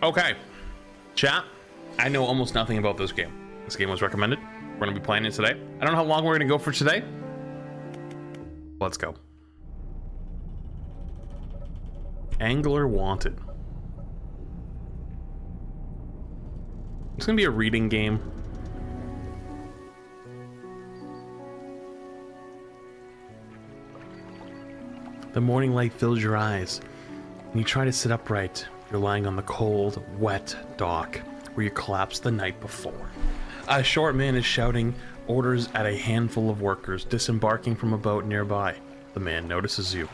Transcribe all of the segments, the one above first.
Okay, chat, I know almost nothing about this game. This game was recommended. We're going to be playing it today. I don't know how long we're going to go for today. Let's go. Angler wanted. It's going to be a reading game. The morning light fills your eyes, and you try to sit upright. You're lying on the cold, wet dock where you collapsed the night before. A short man is shouting orders at a handful of workers disembarking from a boat nearby. The man notices you.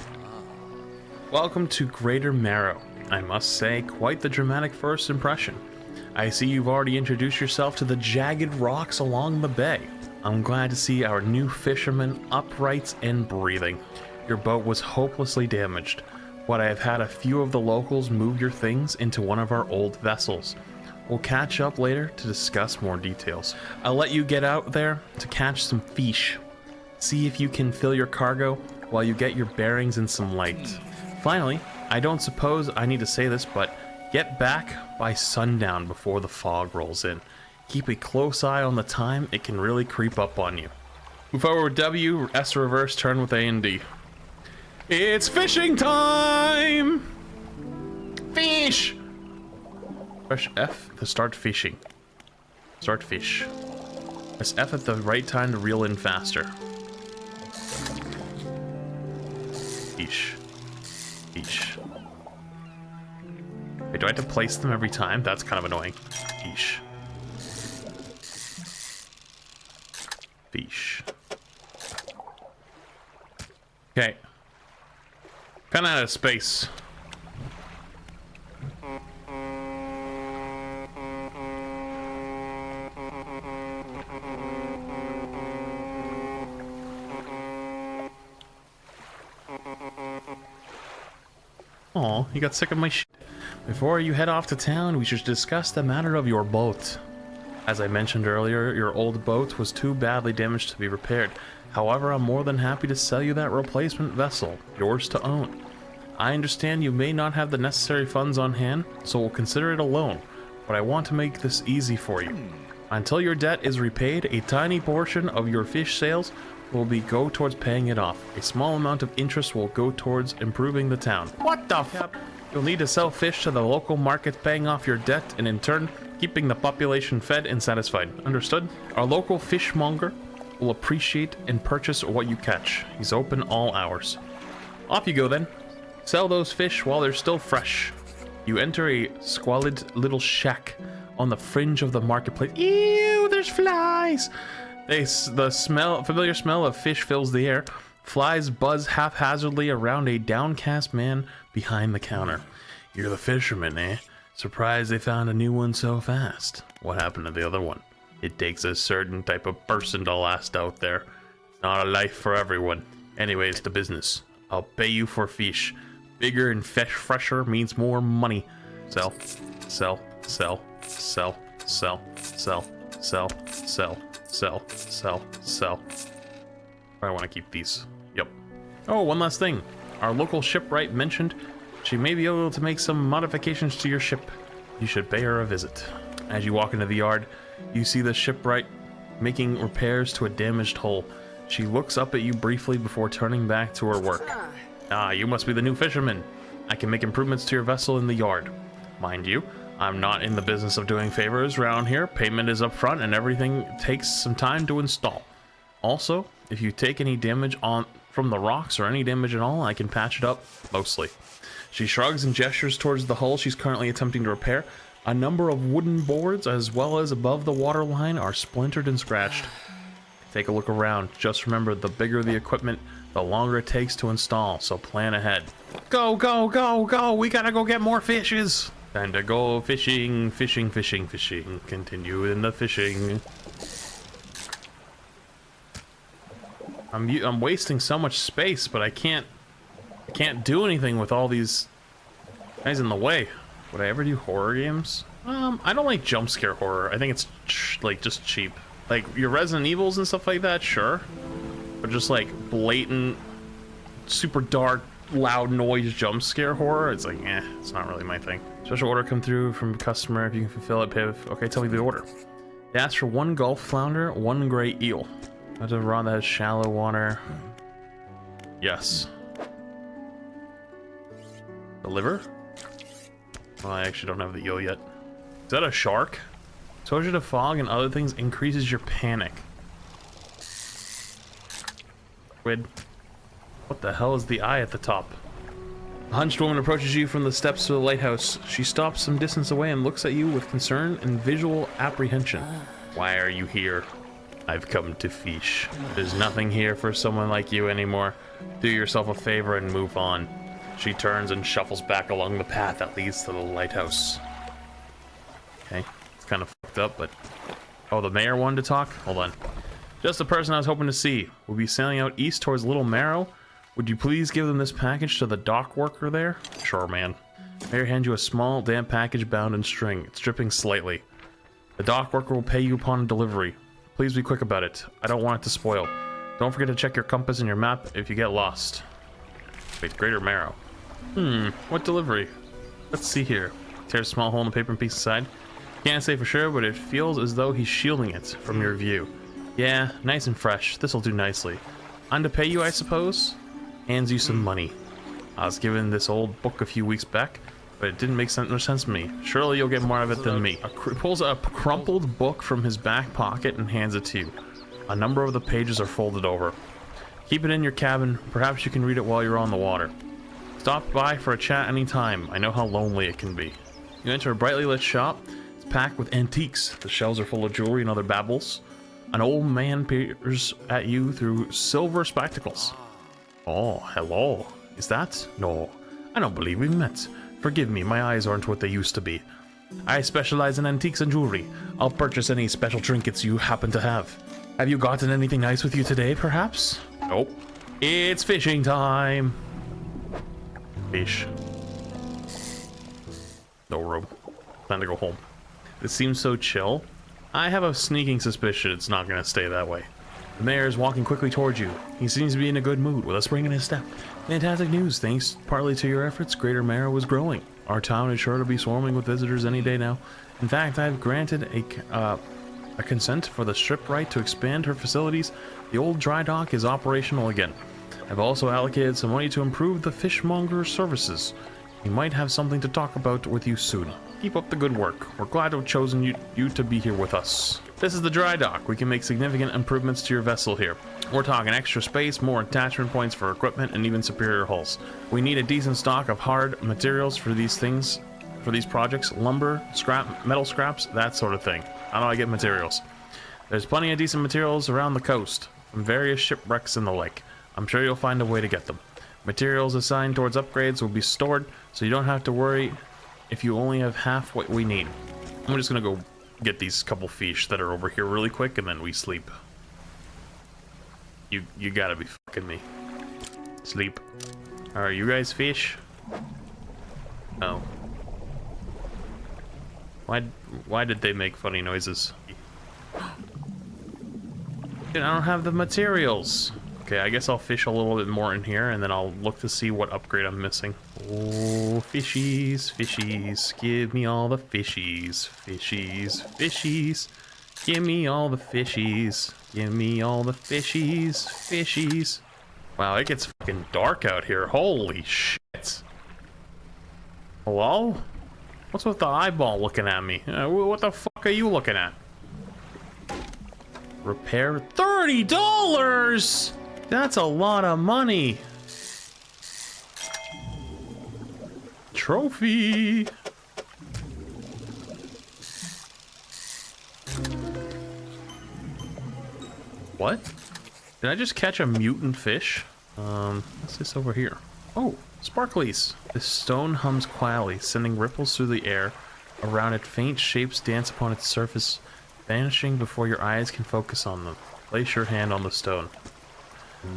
Welcome to Greater Marrow. I must say, quite the dramatic first impression. I see you've already introduced yourself to the jagged rocks along the bay. I'm glad to see our new fisherman upright and breathing. Your boat was hopelessly damaged. But I have had a few of the locals move your things into one of our old vessels. We'll catch up later to discuss more details. I'll let you get out there to catch some fish. See if you can fill your cargo while you get your bearings and some light. Finally, I don't suppose I need to say this, but get back by sundown before the fog rolls in. Keep a close eye on the time, it can really creep up on you. Move forward with W, S reverse, turn with A and D. It's fishing time! Fish! Press F to start fishing. Start fish. Press F at the right time to reel in faster. Fish. Fish. Wait, do I have to place them every time? That's kind of annoying. Fish. Fish. Okay. Kind of out of space. Aw, you got sick of my shit. Before you head off to town, we should discuss the matter of your boat. As I mentioned earlier, your old boat was too badly damaged to be repaired. However, I'm more than happy to sell you that replacement vessel, yours to own. I understand you may not have the necessary funds on hand, so we'll consider it a loan, but I want to make this easy for you. Until your debt is repaid, a tiny portion of your fish sales will go towards paying it off. A small amount of interest will go towards improving the town. What the fuck? You'll need to sell fish to the local market, paying off your debt, and in turn, keeping the population fed and satisfied. Understood? Our local fishmonger will appreciate and purchase what you catch. He's open all hours. Off you go then. Sell those fish while they're still fresh. You enter a squalid little shack on the fringe of the marketplace. Ew, there's flies! The familiar smell of fish fills the air. Flies buzz haphazardly around a downcast man behind the counter. You're the fisherman, eh? Surprised they found a new one so fast. What happened to the other one? It takes a certain type of person to last out there. It's not a life for everyone. Anyways, to business. I'll pay you for fish. Bigger and fresher means more money. Sell, sell, sell, sell, sell, sell, sell, sell, sell, sell, sell. I want to keep these. Yep. Oh, one last thing. Our local shipwright mentioned she may be able to make some modifications to your ship. You should pay her a visit. As you walk into the yard, you see the shipwright making repairs to a damaged hull. She looks up at you briefly before turning back to her work. Ah, you must be the new fisherman. I can make improvements to your vessel in the yard. Mind you, I'm not in the business of doing favors around here. Payment is up front and everything takes some time to install. Also, if you take any damage from the rocks or any damage at all, I can patch it up, mostly. She shrugs and gestures towards the hull she's currently attempting to repair. A number of wooden boards, as well as above the waterline, are splintered and scratched. Take a look around. Just remember, the bigger the equipment, the longer it takes to install, so plan ahead. Go, go, go, go! We gotta go get more fishes! Time to go fishing, fishing, fishing, fishing. Continue in the fishing. I'm wasting so much space, but I can't do anything with all these guys in the way. Would I ever do horror games? I don't like jump scare horror. I think it's like just cheap. Like your Resident Evils and stuff like that, sure. But just like blatant, super dark, loud noise jump scare horror, it's like, it's not really my thing. Just Special order come through from customer. If you can fulfill it, pay. Okay, tell me the order. They asked for 1 Gulf flounder, 1 gray eel. That's a rod that has shallow water. Yes. Deliver? Well, I actually don't have the eel yet. Is that a shark? Exposure to fog and other things increases your panic. Squid. What the hell is the eye at the top? A hunched woman approaches you from the steps to the lighthouse. She stops some distance away and looks at you with concern and visual apprehension. Why are you here? I've come to fish. There's nothing here for someone like you anymore. Do yourself a favor and move on. She turns and shuffles back along the path that leads to the lighthouse. Okay, it's kind of fucked up, but... Oh, the mayor wanted to talk? Hold on. Just the person I was hoping to see. We'll be sailing out east towards Little Marrow. Would you please give them this package to the dock worker there? Sure, man. Mayor hands you a small, damp package bound in string. It's dripping slightly. The dock worker will pay you upon delivery. Please be quick about it. I don't want it to spoil. Don't forget to check your compass and your map if you get lost. Wait, Greater Marrow. What delivery? Let's see here. Tears a small hole in the paper and piece aside. Can't say for sure, but it feels as though he's shielding it from your view. Yeah, nice and fresh. This'll do nicely. On to pay you, I suppose? Hands you some money. I was given this old book a few weeks back, but it didn't make much sense to me. Surely you'll get more out of it than me. Pulls a crumpled book from his back pocket and hands it to you. A number of the pages are folded over. Keep it in your cabin. Perhaps you can read it while you're on the water. Stop by for a chat anytime. I know how lonely it can be. You enter a brightly lit shop. It's packed with antiques. The shelves are full of jewelry and other babbles. An old man peers at you through silver spectacles. Oh, hello. Is that? No, I don't believe we've met. Forgive me, my eyes aren't what they used to be. I specialize in antiques and jewelry. I'll purchase any special trinkets you happen to have. Have you gotten anything nice with you today, perhaps? Nope. It's fishing time. Fish. No room. Time to go home. It seems so chill. I have a sneaking suspicion it's not going to stay that way. The mayor is walking quickly towards you. He seems to be in a good mood with a spring in his step. Fantastic news. Thanks partly to your efforts, Greater Marrow is growing. Our town is sure to be swarming with visitors any day now. In fact, I've granted a consent for the strip right to expand her facilities. The old dry dock is operational again. I've also allocated some money to improve the fishmonger services. We might have something to talk about with you soon. Keep up the good work. We're glad to have chosen you to be here with us. This is the dry dock. We can make significant improvements to your vessel here. We're talking extra space, more attachment points for equipment, and even superior hulls. We need a decent stock of hard materials for these things, for these projects. Lumber, scrap, metal scraps, that sort of thing. How do I get materials? There's plenty of decent materials around the coast, from various shipwrecks in the lake. I'm sure you'll find a way to get them. Materials assigned towards upgrades will be stored, so you don't have to worry if you only have half what we need. I'm just gonna go get these couple fish that are over here really quick, and then we sleep. You gotta be fucking me. Sleep. Are you guys fish? No. Why did they make funny noises? Dude, I don't have the materials. Okay, I guess I'll fish a little bit more in here, and then I'll look to see what upgrade I'm missing. Oh, fishies, fishies, give me all the fishies, fishies, fishies, give me all the fishies, give me all the fishies, fishies. Wow, it gets fucking dark out here. Holy shit. Hello? What's with the eyeball looking at me? What the fuck are you looking at? Repair $30! That's a lot of money. Trophy. What? Did I just catch a mutant fish? What's this over here? Oh, sparklies. This stone hums quietly, sending ripples through the air. Around it, faint shapes dance upon its surface, vanishing before your eyes can focus on them. Place your hand on the stone.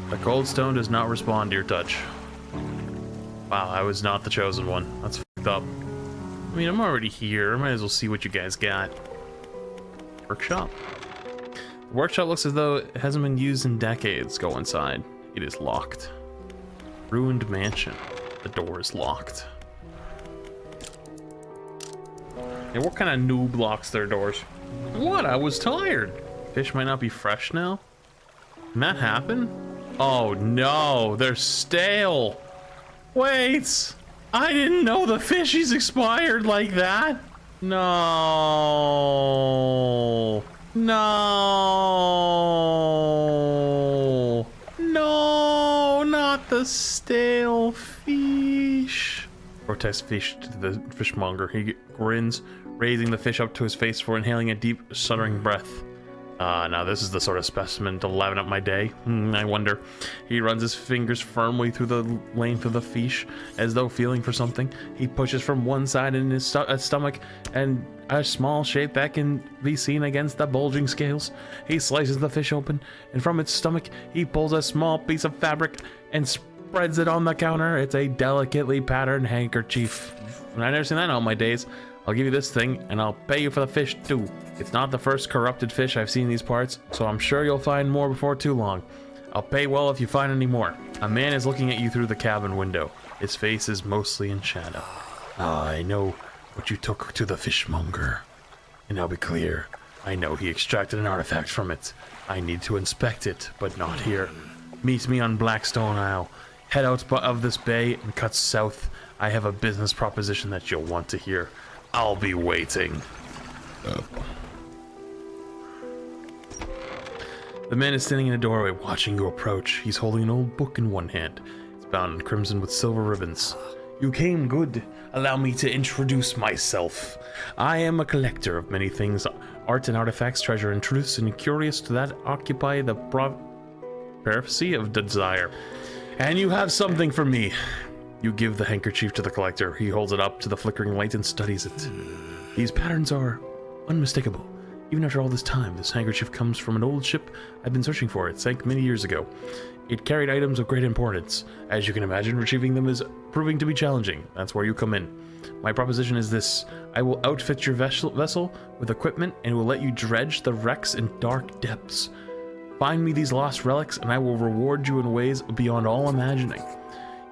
The cold stone does not respond to your touch. Wow, I was not the chosen one. That's fucked up. I mean, I'm already here. I might as well see what you guys got. Workshop. The workshop looks as though it hasn't been used in decades. Go inside. It is locked. Ruined mansion. The door is locked. And what kind of noob locks their doors? What? I was tired. Fish might not be fresh now. Can that happen? Oh no, they're stale. Wait, I didn't know the fishies expired like that. No. No. No, not the stale fish. Cortex fish to the fishmonger. He grins, raising the fish up to his face for inhaling a deep, shuddering breath. Now this is the sort of specimen to liven up my day. I wonder. He runs his fingers firmly through the length of the fish, as though feeling for something. He pushes from one side in his stomach, and a small shape that can be seen against the bulging scales. He slices the fish open, and from its stomach, he pulls a small piece of fabric and spreads it on the counter. It's a delicately patterned handkerchief. I've never seen that in all my days. I'll give you this thing, and I'll pay you for the fish, too. It's not the first corrupted fish I've seen in these parts, so I'm sure you'll find more before too long. I'll pay well if you find any more. A man is looking at you through the cabin window. His face is mostly in shadow. I know what you took to the fishmonger. And I'll be clear, I know he extracted an artifact from it. I need to inspect it, but not here. Meet me on Blackstone Isle. Head out of this bay and cut south. I have a business proposition that you'll want to hear. I'll be waiting. The man is standing in a doorway watching you approach. He's holding an old book in one hand. It's bound in crimson with silver ribbons. You came good. Allow me to introduce myself. I am a collector of many things, art and artifacts, treasure and truths, and curious to that occupy the privacy of desire. And you have something for me. You give the handkerchief to the collector. He holds it up to the flickering light and studies it. These patterns are unmistakable. Even after all this time, this handkerchief comes from an old ship I've been searching for. It sank many years ago. It carried items of great importance. As you can imagine, retrieving them is proving to be challenging. That's where you come in. My proposition is this. I will outfit your vessel with equipment and will let you dredge the wrecks in dark depths. Find me these lost relics and I will reward you in ways beyond all imagining.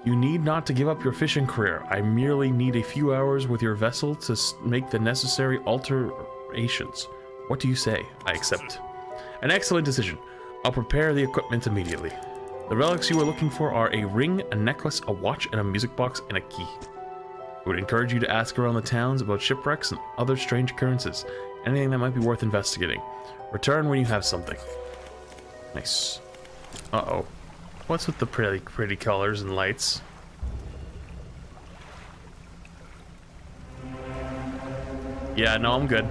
You need not to give up your fishing career. I merely need a few hours with your vessel to make the necessary alterations. What do you say? I accept. An excellent decision. I'll prepare the equipment immediately. The relics you are looking for are a ring, a necklace, a watch, and a music box, and a key. I would encourage you to ask around the towns about shipwrecks and other strange occurrences. Anything that might be worth investigating. Return when you have something. Nice. Uh-oh. What's with the pretty colors and lights? Yeah, no, I'm good.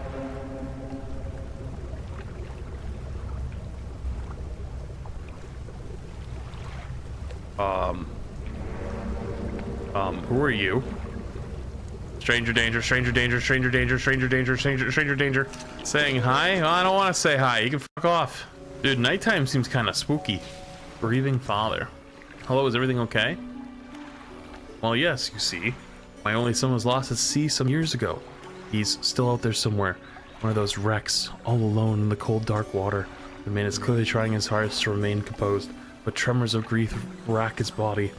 Who are you? Stranger danger, stranger danger, stranger danger, stranger danger, stranger danger. Saying hi? Oh, I don't want to say hi. You can fuck off. Dude, nighttime seems kind of spooky. Grieving father. Hello, is everything okay? Well, yes, you see. My only son was lost at sea some years ago. He's still out there somewhere. One of those wrecks, all alone in the cold, dark water. The man is clearly trying his hardest to remain composed, but tremors of grief rack his body.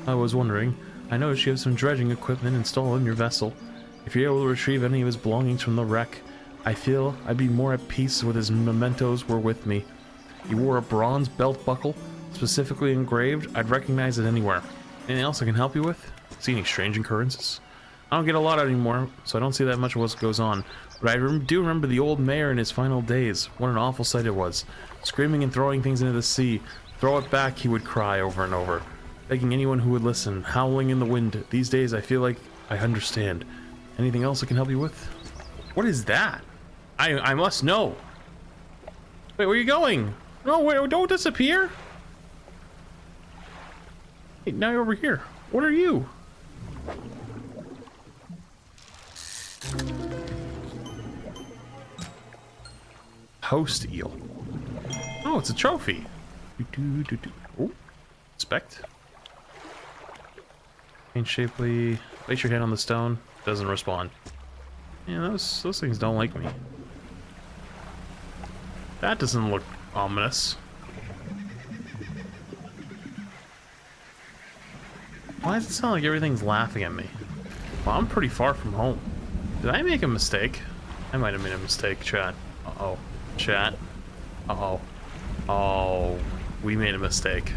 I was wondering, I noticed you have some dredging equipment installed in your vessel. If you're able to retrieve any of his belongings from the wreck, I feel I'd be more at peace with his mementos were with me. He wore a bronze belt buckle, specifically engraved. I'd recognize it anywhere. Anything else I can help you with? See any strange occurrences? I don't get a lot out anymore, so I don't see that much of what goes on. But I do remember the old mayor in his final days. What an awful sight it was. Screaming and throwing things into the sea. Throw it back, he would cry over and over. Begging anyone who would listen, howling in the wind. These days I feel like I understand. Anything else I can help you with? What is that? I must know. Wait, where are you going? No, wait, don't disappear. Hey, now you're over here. What are you? Host eel. Oh, it's a trophy. Oh, inspect. Ain't shapely. Place your hand on the stone. Doesn't respond. Yeah, those things don't like me. That doesn't look ominous. Why does it sound like everything's laughing at me? Well, I'm pretty far from home. Did I make a mistake? I might have made a mistake, chat. Uh-oh. Chat. Uh-oh. Oh, we made a mistake.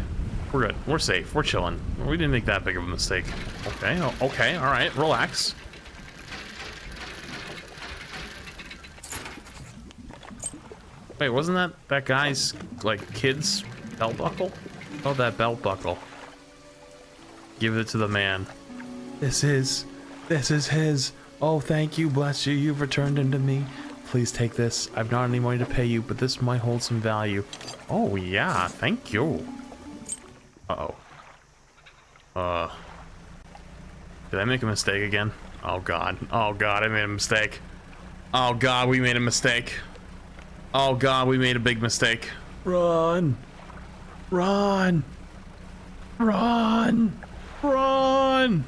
We're good. We're safe. We're chilling. We didn't make that big of a mistake. Okay. Okay. All right. Relax. Wait, wasn't that guy's, like, kid's belt buckle? Oh, that belt buckle. Give it to the man. This is his. Oh, thank you. Bless you. You've returned him to me. Please take this. I've not any money to pay you, but this might hold some value. Oh, yeah. Thank you. Uh-oh. Did I make a mistake again? Oh, God. Oh, God, I made a mistake. Oh, God, we made a mistake. Oh, God, we made a big mistake. Run. Run. Run. Run.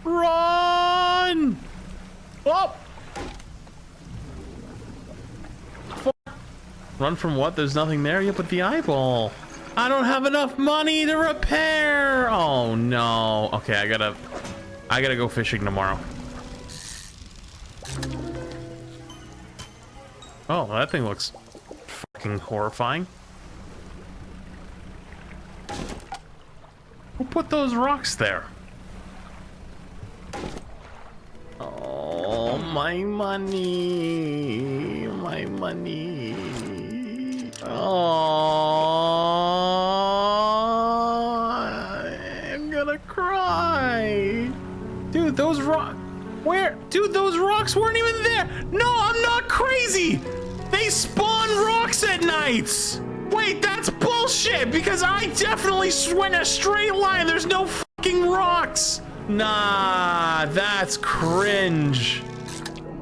Run. Oh. Run from what? There's nothing there yet but the eyeball. I don't have enough money to repair. Oh no. Okay, I gotta go fishing tomorrow. Oh, that thing looks fucking horrifying. Who put those rocks there? Oh, my money. My money. Oh, I'm gonna cry. Dude, those rocks. Where? Dude, those rocks weren't even there. No, I'm not crazy. They spawn rocks at nights. Wait, that's bullshit because I definitely went a straight line. There's no fucking rocks. Nah, that's cringe.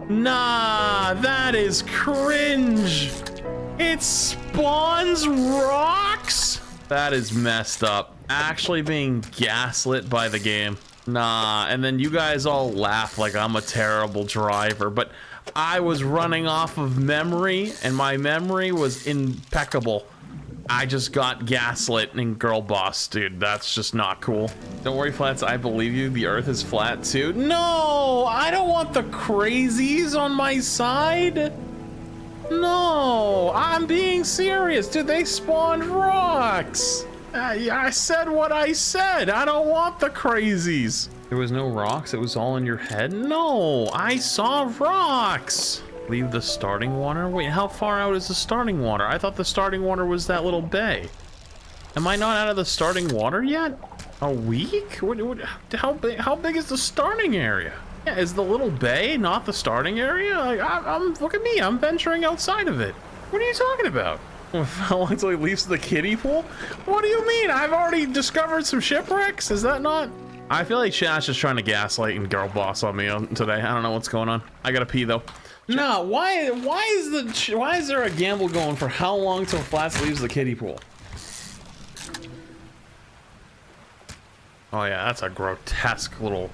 Nah, that is cringe. It spawns rocks? That is messed up. Actually being gaslit by the game. Nah, and then you guys all laugh like I'm a terrible driver, but I was running off of memory, and my memory was impeccable. I just got gaslit and girl boss, dude. That's just not cool. Don't worry, Flats. I believe you. The Earth is flat too. No, I don't want the crazies on my side. No, I'm being serious. Dude, they spawned rocks. I said what I said. I don't want the crazies. There was no rocks. It was all in your head. No, I saw rocks. Leave the starting water? Wait, how far out is the starting water? I thought the starting water was that little bay. Am I not out of the starting water yet? A week? How big is the starting area? Yeah, is the little bay not the starting area? Like, look at me, I'm venturing outside of it. What are you talking about? How long until he leaves the kiddie pool? What do you mean? I've already discovered some shipwrecks. Is that not? I feel like Chat's just trying to gaslight and girl boss on me today. I don't know what's going on. I gotta pee though. No, why is there a gamble going for how long till Flats leaves the kiddie pool? Oh yeah, that's a grotesque little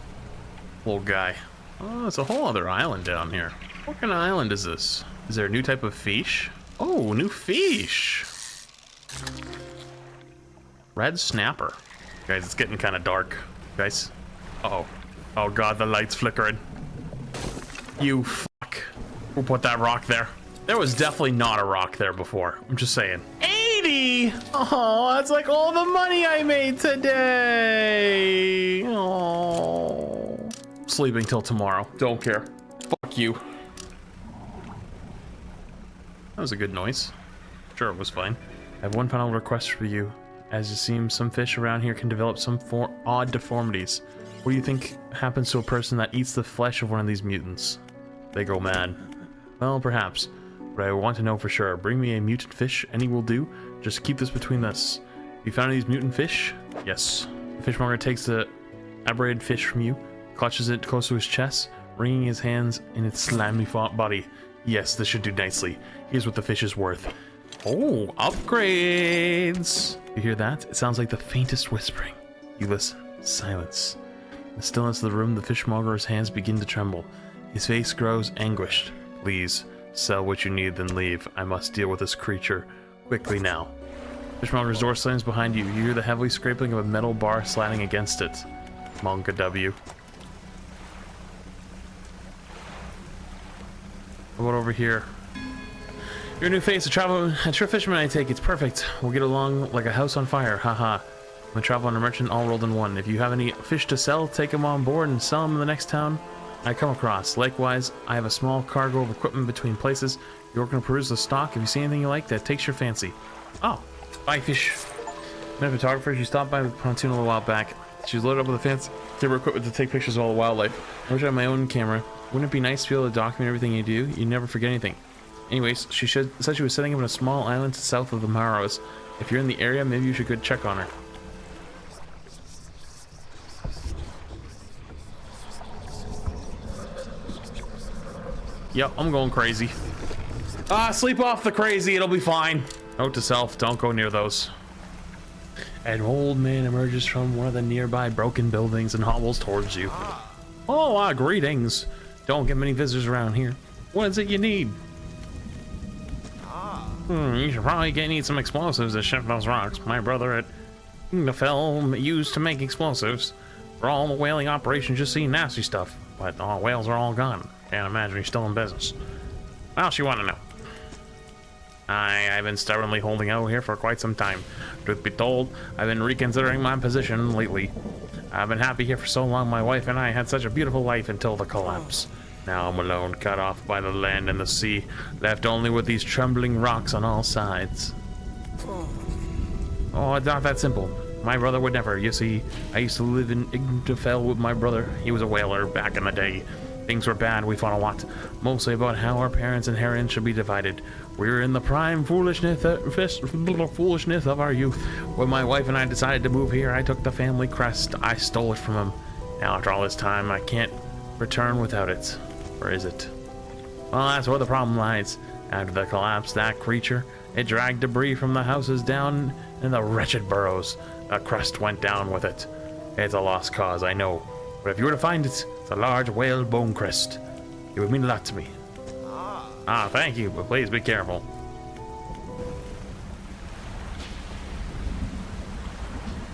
guy. Oh, it's a whole other island down here. What kind of island is this? Is there a new type of fish? Oh, new fish. Red snapper. Guys, it's getting kind of dark. Guys. Uh-oh. Oh god, the light's flickering. You fuck. Who put that rock there? There was definitely not a rock there before. I'm just saying. 80! Oh, that's like all the money I made today. Oh. Sleeping till tomorrow. Don't care. Fuck you. That was a good noise. Sure, it was fine. I have one final request for you. As it seems, some fish around here can develop some odd deformities. What do you think happens to a person that eats the flesh of one of these mutants? They go mad. Well, perhaps. But I want to know for sure. Bring me a mutant fish. Any will do. Just keep this between us. You found these mutant fish? Yes. The fishmonger takes the aberrated fish from you, clutches it close to his chest, wringing his hands in its slimy body. Yes, this should do nicely. Here's what the fish is worth. Oh, upgrades! You hear that? It sounds like the faintest whispering. You listen. Silence. In the stillness of the room, the fishmonger's hands begin to tremble. His face grows anguished. Please, sell what you need, then leave. I must deal with this creature. Quickly now. Fishmonger's door slams behind you. You hear the heavy scraping of a metal bar sliding against it. Monka W. How about over here? You're a new face, a true fisherman, I take. It's perfect. We'll get along like a house on fire. Haha. I'm a traveler and a merchant all rolled in one. If you have any fish to sell, take them on board and sell them in the next town I come across. Likewise, I have a small cargo of equipment between places. You're going to peruse the stock. If you see anything you like that takes your fancy. Oh, buy fish. I'm a photographer. She stopped by with pontoon a little while back. She was loaded up with a fancy camera equipment to take pictures of all the wildlife. I wish I had my own camera. Wouldn't it be nice to be able to document everything you do? You never forget anything. Anyways, she said she was setting up in a small island south of the Marrows. If you're in the area, maybe you should go check on her. Yep, I'm going crazy. Sleep off the crazy, it'll be fine. Note to self, don't go near those. An old man emerges from one of the nearby broken buildings and hobbles towards you. Oh, greetings. Don't get many visitors around here. What is it you need? You should probably need some explosives to shift those rocks. My brother at Nefel used to make explosives. For all the whaling operations, just see nasty stuff. But all whales are all gone. Can't imagine he's still in business. What else you want to know? I've been stubbornly holding out here for quite some time. Truth be told, I've been reconsidering my position lately. I've been happy here for so long. My wife and I had such a beautiful life until the collapse. Now I'm alone, cut off by the land and the sea, left only with these trembling rocks on all sides. Oh, it's not that simple. My brother would never. You see, I used to live in Igdafel with my brother. He was a whaler back in the day. Things were bad, we fought a lot, mostly about how our parents' inheritance should be divided. We were in the prime foolishness of our youth. When my wife and I decided to move here, I took the family crest. I stole it from him. Now after all this time, I can't return without it. Or is it? Well, that's where the problem lies. After the collapse, that creature, it dragged debris from the houses down in the wretched burrows. The crest went down with it. It's a lost cause, I know. But if you were to find it, it's a large whale bone crest. It would mean a lot to me. Thank you, but please be careful.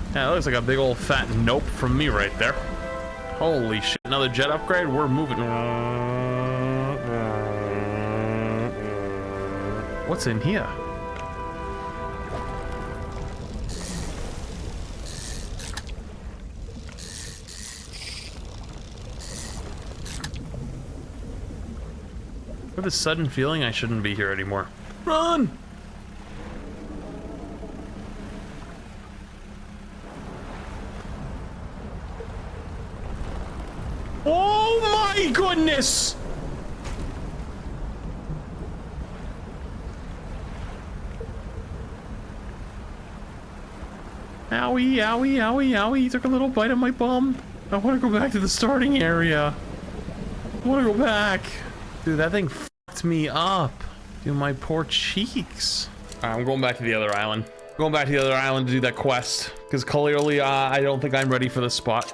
Yeah, that looks like a big old fat nope from me right there. Holy shit, another jet upgrade? We're moving. What's in here? I have a sudden feeling I shouldn't be here anymore. Run! Oh my goodness! Owie, owie, owie, owie. He took a little bite of my bum. I want to go back to the starting area. I want to go back. Dude, that thing fucked me up. Dude, my poor cheeks. Alright, I'm going back to the other island. Going back to the other island to do that quest. Because clearly, I don't think I'm ready for this spot.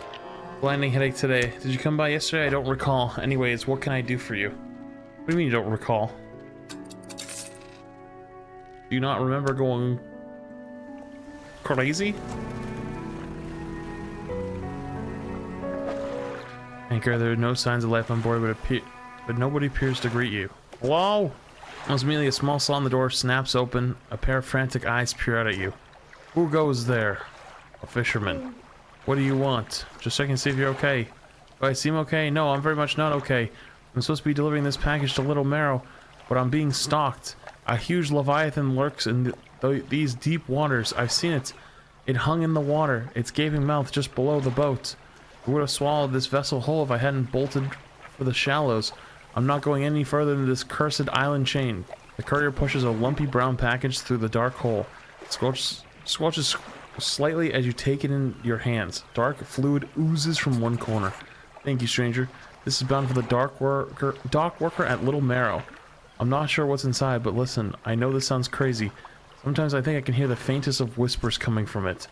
Blinding headache today. Did you come by yesterday? I don't recall. Anyways, what can I do for you? What do you mean you don't recall? Do you not remember going crazy? Anchor, there are no signs of life on board, but nobody appears to greet you. Hello? Almost immediately, a small slot on the door snaps open. A pair of frantic eyes peer out at you. Who goes there? A fisherman. What do you want? Just checking to see if you're okay. Do I seem okay? No, I'm very much not okay. I'm supposed to be delivering this package to Little Marrow, but I'm being stalked. A huge leviathan lurks in these deep waters. I've seen it. It hung in the water, its gaping mouth just below the boat. It would have swallowed this vessel whole if I hadn't bolted for the shallows. I'm not going any further than this cursed island chain. The courier pushes a lumpy brown package through the dark hole. It squelches slightly as you take it in your hands. Dark fluid oozes from one corner. Thank you, stranger. This is bound for the dock worker at Little Marrow. I'm not sure what's inside, but listen, I know this sounds crazy. Sometimes I think I can hear the faintest of whispers coming from it.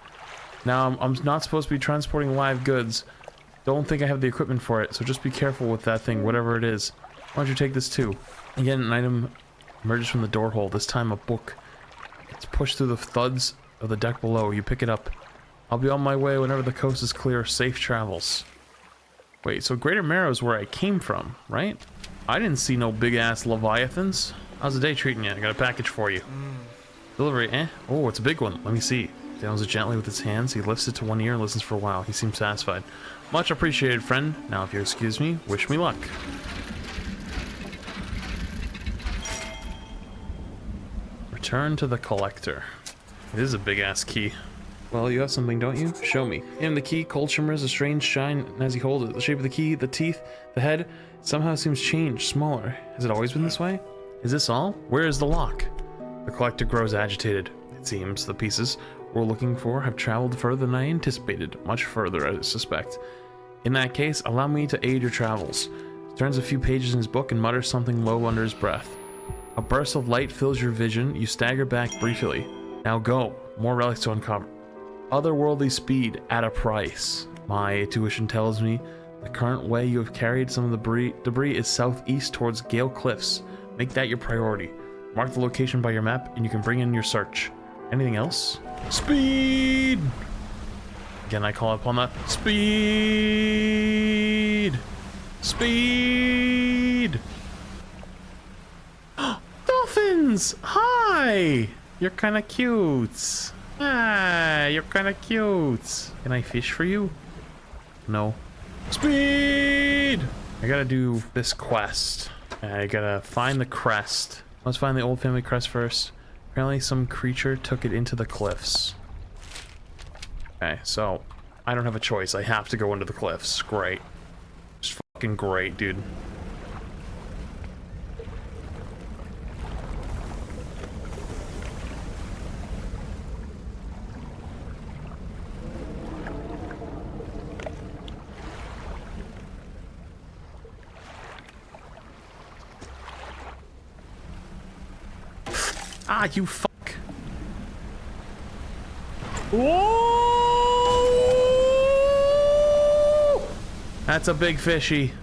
Now, I'm not supposed to be transporting live goods. Don't think I have the equipment for it, so just be careful with that thing, whatever it is. Why don't you take this too? Again, an item emerges from the door hole, this time a book. It's pushed through the thuds of the deck below. You pick it up. I'll be on my way whenever the coast is clear. Safe travels. Wait, so Greater Marrows where I came from, right? I didn't see no big-ass leviathans. How's the day treating you? I got a package for you. Delivery, eh? Oh, it's a big one. Let me see. Downs it gently with his hands. He lifts it to one ear and listens for a while. He seems satisfied. Much appreciated, friend. Now, if you excuse me, wish me luck. Return to the collector. It is a big-ass key. Well, you have something, don't you? Show me. In the key, cold shimmers a strange shine as he holds it. The shape of the key, the teeth, the head, somehow seems changed, smaller. Has it always been this way? Is this all? Where is the lock? The collector grows agitated. It seems the pieces we're looking for have traveled further than I anticipated. Much further, I suspect. In that case, allow me to aid your travels. He turns a few pages in his book and mutters something low under his breath. A burst of light fills your vision. You stagger back briefly. Now go. More relics to uncover. Otherworldly speed at a price. My intuition tells me the current way you have carried some of the debris is southeast towards Gale Cliffs. Make that your priority. Mark the location by your map and you can bring in your search. Anything else? Speed! Again, I call upon that. Speed! Speed! Dolphins! Hi! You're kinda cute. Ah, you're kinda cute. Can I fish for you? No. Speed! I gotta do this quest. I gotta find the crest. Let's find the old family crest first. Apparently some creature took it into the cliffs. Okay, so I don't have a choice. I have to go into the cliffs. Great. Just fucking great, dude. Ah, you fuck. Whoa! That's a big fishy.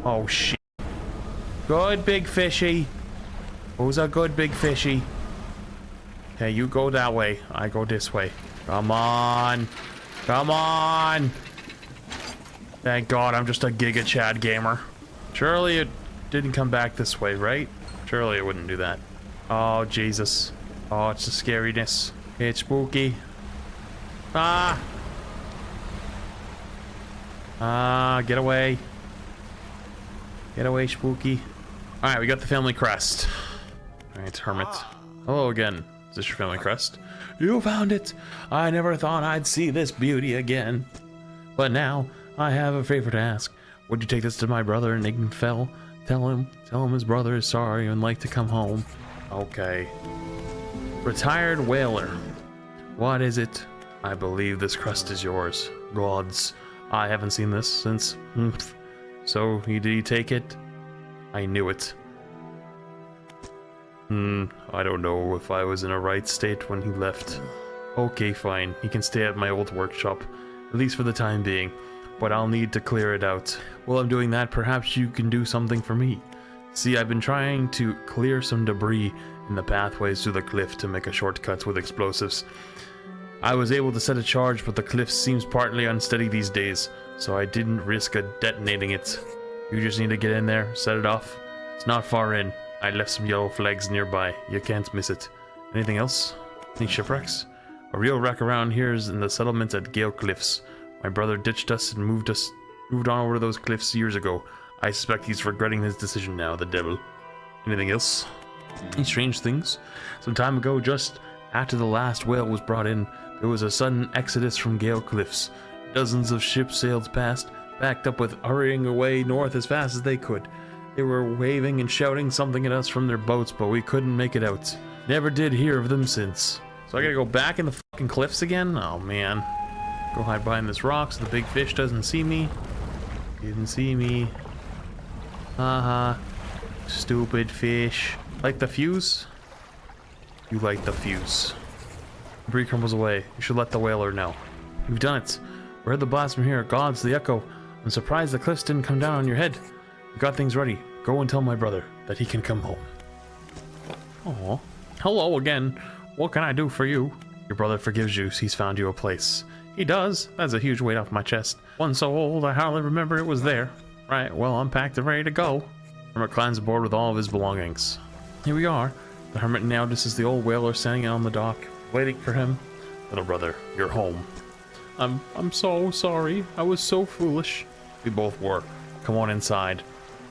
Oh, shit. Good big fishy. Who's a good big fishy? Okay, you go that way. I go this way. Come on. Come on. Thank God I'm just a Giga Chad gamer. Surely it didn't come back this way, right? Surely it wouldn't do that. Oh, Jesus. Oh, it's the scariness. It's spooky. Ah! Ah, get away. Get away, spooky. Alright, we got the family crest. Alright, hermit. Hello again. Is this your family crest? You found it! I never thought I'd see this beauty again. But now, I have a favor to ask. Would you take this to my brother, Fell? Tell him his brother is sorry and like to come home. Okay. Retired whaler. What is it? I believe this crest is yours. Gods, I haven't seen this since. So, did he take it? I knew it. I don't know if I was in a right state when he left. Okay, fine. He can stay at my old workshop, at least for the time being. But I'll need to clear it out. While I'm doing that, perhaps you can do something for me. See, I've been trying to clear some debris in the pathways through the cliff to make a shortcut with explosives. I was able to set a charge, but the cliff seems partly unsteady these days, so I didn't risk detonating it. You just need to get in there, set it off. It's not far in. I left some yellow flags nearby. You can't miss it. Anything else? Any shipwrecks? A real wreck around here is in the settlement at Gale Cliffs. My brother ditched us and moved on over to those cliffs years ago. I suspect he's regretting his decision now, the devil. Anything else? Any strange things? Some time ago, just after the last whale was brought in, there was a sudden exodus from Gale Cliffs. Dozens of ships sailed past, backed up with hurrying away north as fast as they could. They were waving and shouting something at us from their boats, but we couldn't make it out. Never did hear of them since. So I gotta go back in the fucking cliffs again? Oh man. Go hide behind this rock so the big fish doesn't see me. Didn't see me. Haha. Stupid fish. Like the fuse? You like the fuse. Debris crumbles away. You should let the whaler know. You've done it. We heard the blast from here. Gods, the echo. I'm surprised the cliffs didn't come down on your head. You got things ready. Go and tell my brother that he can come home. Aww. Hello again. What can I do for you? Your brother forgives you. He's found you a place. He does. That's a huge weight off my chest. One so old, I hardly remember it was there. Right, well, I'm packed and ready to go. Hermit climbs aboard with all of his belongings. Here we are. The hermit now notices the old whaler standing out on the dock, waiting for him. Little brother, you're home. I'm so sorry. I was so foolish. We both were. Come on inside.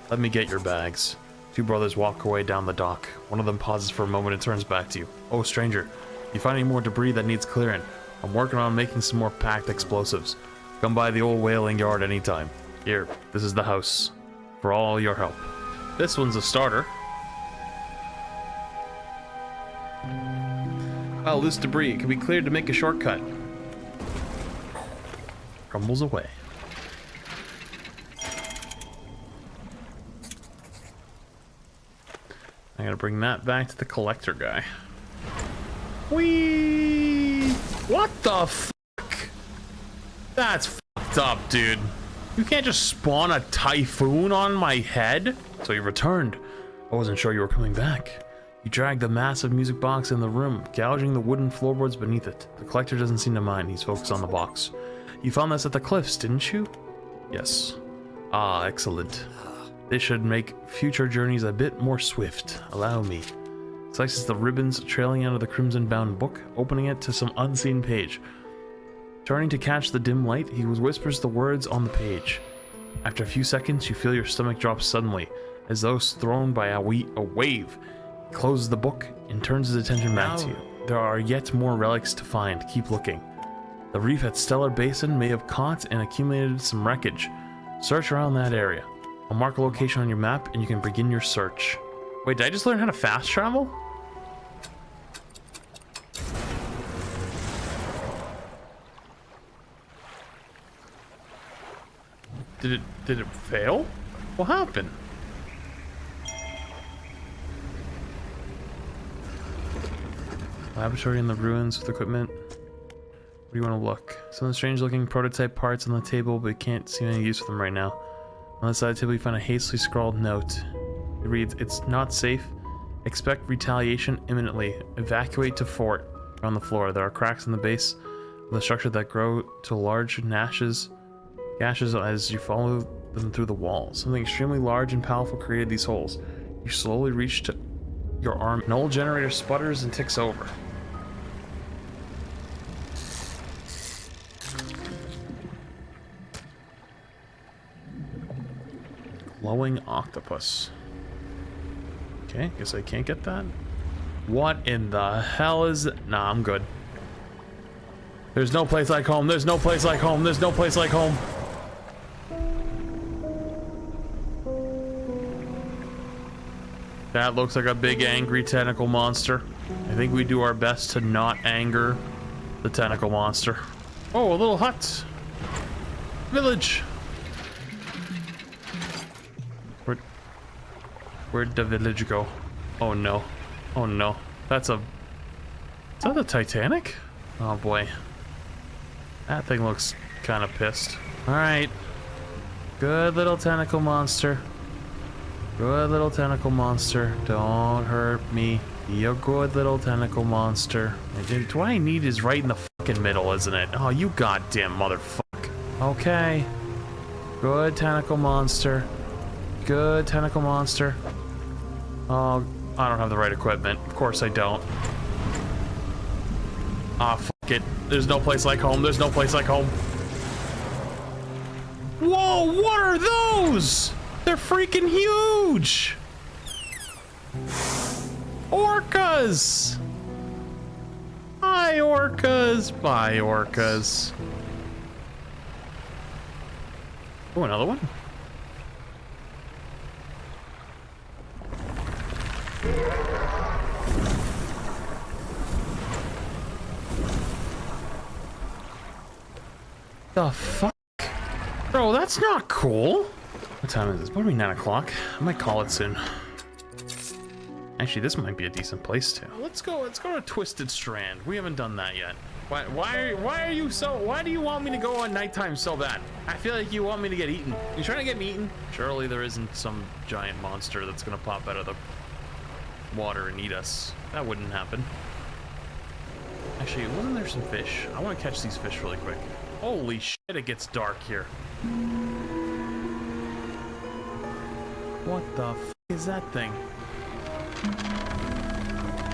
Let me get your bags. Two brothers walk away down the dock. One of them pauses for a moment and turns back to you. Oh, stranger, you find any more debris that needs clearing? I'm working on making some more packed explosives. Come by the old whaling yard anytime. Here, this is the house. For all your help. This one's a starter. Oh, loose debris. It can be cleared to make a shortcut. Crumbles away. I gotta bring that back to the collector guy. Whee! What the fuck? That's fucked up, dude. You can't just spawn a typhoon on my head? So you returned. I wasn't sure you were coming back. You dragged the massive music box in the room, gouging the wooden floorboards beneath it. The collector doesn't seem to mind. He's focused on the box. You found this at the cliffs, didn't you? Yes. Ah, excellent. This should make future journeys a bit more swift. Allow me. Slices the ribbons trailing out of the crimson-bound book, opening it to some unseen page. Turning to catch the dim light, he whispers the words on the page. After a few seconds, you feel your stomach drop suddenly, as though thrown by a wave. He closes the book and turns his attention back to you. There are yet more relics to find. Keep looking. The reef at Stellar Basin may have caught and accumulated some wreckage. Search around that area. I'll mark a location on your map and you can begin your search. Wait, did I just learn how to fast travel? Did it fail? What happened? Laboratory in the ruins with equipment. Where do you want to look? Some strange looking prototype parts on the table, but you can't see any use for them right now. On the side of the table you find a hastily scrawled note. It reads, "It's not safe. Expect retaliation imminently. Evacuate to fort." On the floor, there are cracks in the base of the structure that grow to large gashes as you follow them through the wall. Something extremely large and powerful created these holes. You slowly reach to your arm. An old generator sputters and ticks over. Glowing octopus. Okay, guess I can't get that. What in the hell is it? Nah, I'm good. There's no place like home. There's no place like home. There's no place like home. That looks like a big angry tentacle monster. I think we do our best to not anger the tentacle monster. Oh, a little hut. Village. Where'd the village go? Oh no. Oh no. Is that the Titanic? Oh boy. That thing looks kind of pissed. Alright. Good little tentacle monster. Good little tentacle monster. Don't hurt me. Be a good little tentacle monster. And what I need is right in the fucking middle, isn't it? Oh, you goddamn motherfucker. Okay. Good tentacle monster. Good tentacle monster. Oh, I don't have the right equipment. Of course I don't. Ah, fuck it. There's no place like home. There's no place like home. Whoa, what are those? They're freaking huge! Orcas! Hi, orcas! Bye, orcas. Oh, another one? The fuck? Bro, that's not cool. What time is this? Probably 9 o'clock. I might call it soon. Actually, this might be a decent place too. Let's go to Twisted Strand. We haven't done that yet. Why do you want me to go on nighttime so bad? I feel like you want me to get eaten. You trying to get me eaten? Surely there isn't some giant monster that's gonna pop out of the water and eat us. That wouldn't happen. Actually, wasn't there some fish? I want to catch these fish really quick. Holy shit, it gets dark here. What the f is that thing?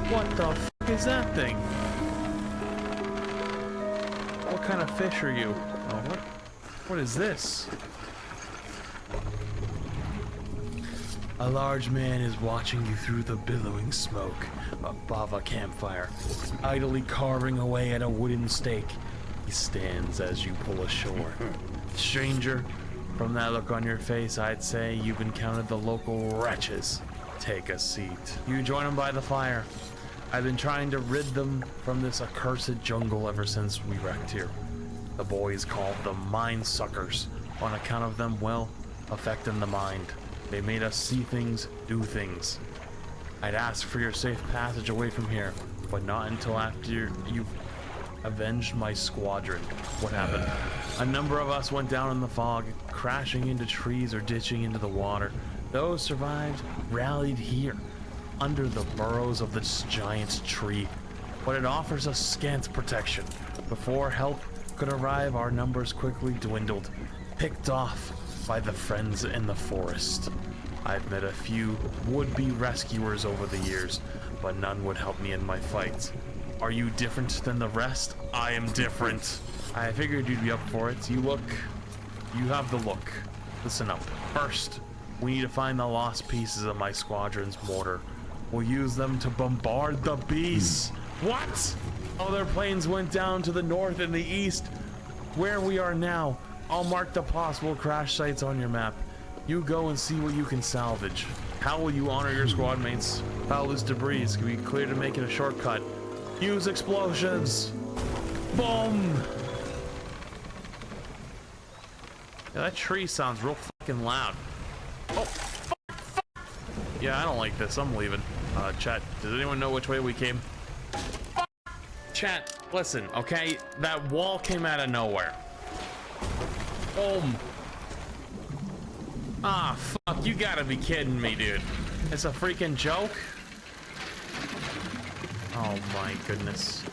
What the f is that thing? What kind of fish are you? Oh, what is this? A large man is watching you through the billowing smoke above a campfire, idly carving away at a wooden stake. He stands as you pull ashore. Stranger, from that look on your face, I'd say you've encountered the local wretches. Take a seat. You join them by the fire. I've been trying to rid them from this accursed jungle ever since we wrecked here. The boys called them mind suckers on account of them, well, affecting the mind. They made us see things, do things. I'd ask for your safe passage away from here, but not until after you've avenged my squadron. What happened? A number of us went down in the fog, crashing into trees or ditching into the water. Those survived rallied here, under the burrows of this giant tree. But it offers us scant protection. Before help could arrive, our numbers quickly dwindled, picked off by the friends in the forest. I've met a few would-be rescuers over the years, but none would help me in my fights. Are you different than the rest? I am different. I figured you'd be up for it. You have the look. Listen up. First, we need to find the lost pieces of my squadron's mortar. We'll use them to bombard the beasts. What? Other planes went down to the north and the east. Where we are now, I'll mark the possible crash sites on your map. You go and see what you can salvage. How will you honor your squad mates? How loose debris can be cleared to make it a shortcut. Use explosives. Boom. Yeah, that tree sounds real fucking loud. Oh, fuck. Yeah, I don't like this. I'm leaving. Chat, does anyone know which way we came? Fuck. Chat, listen, okay? That wall came out of nowhere. Boom. Ah, fuck, you gotta be kidding me, dude. It's a freaking joke? Oh my goodness.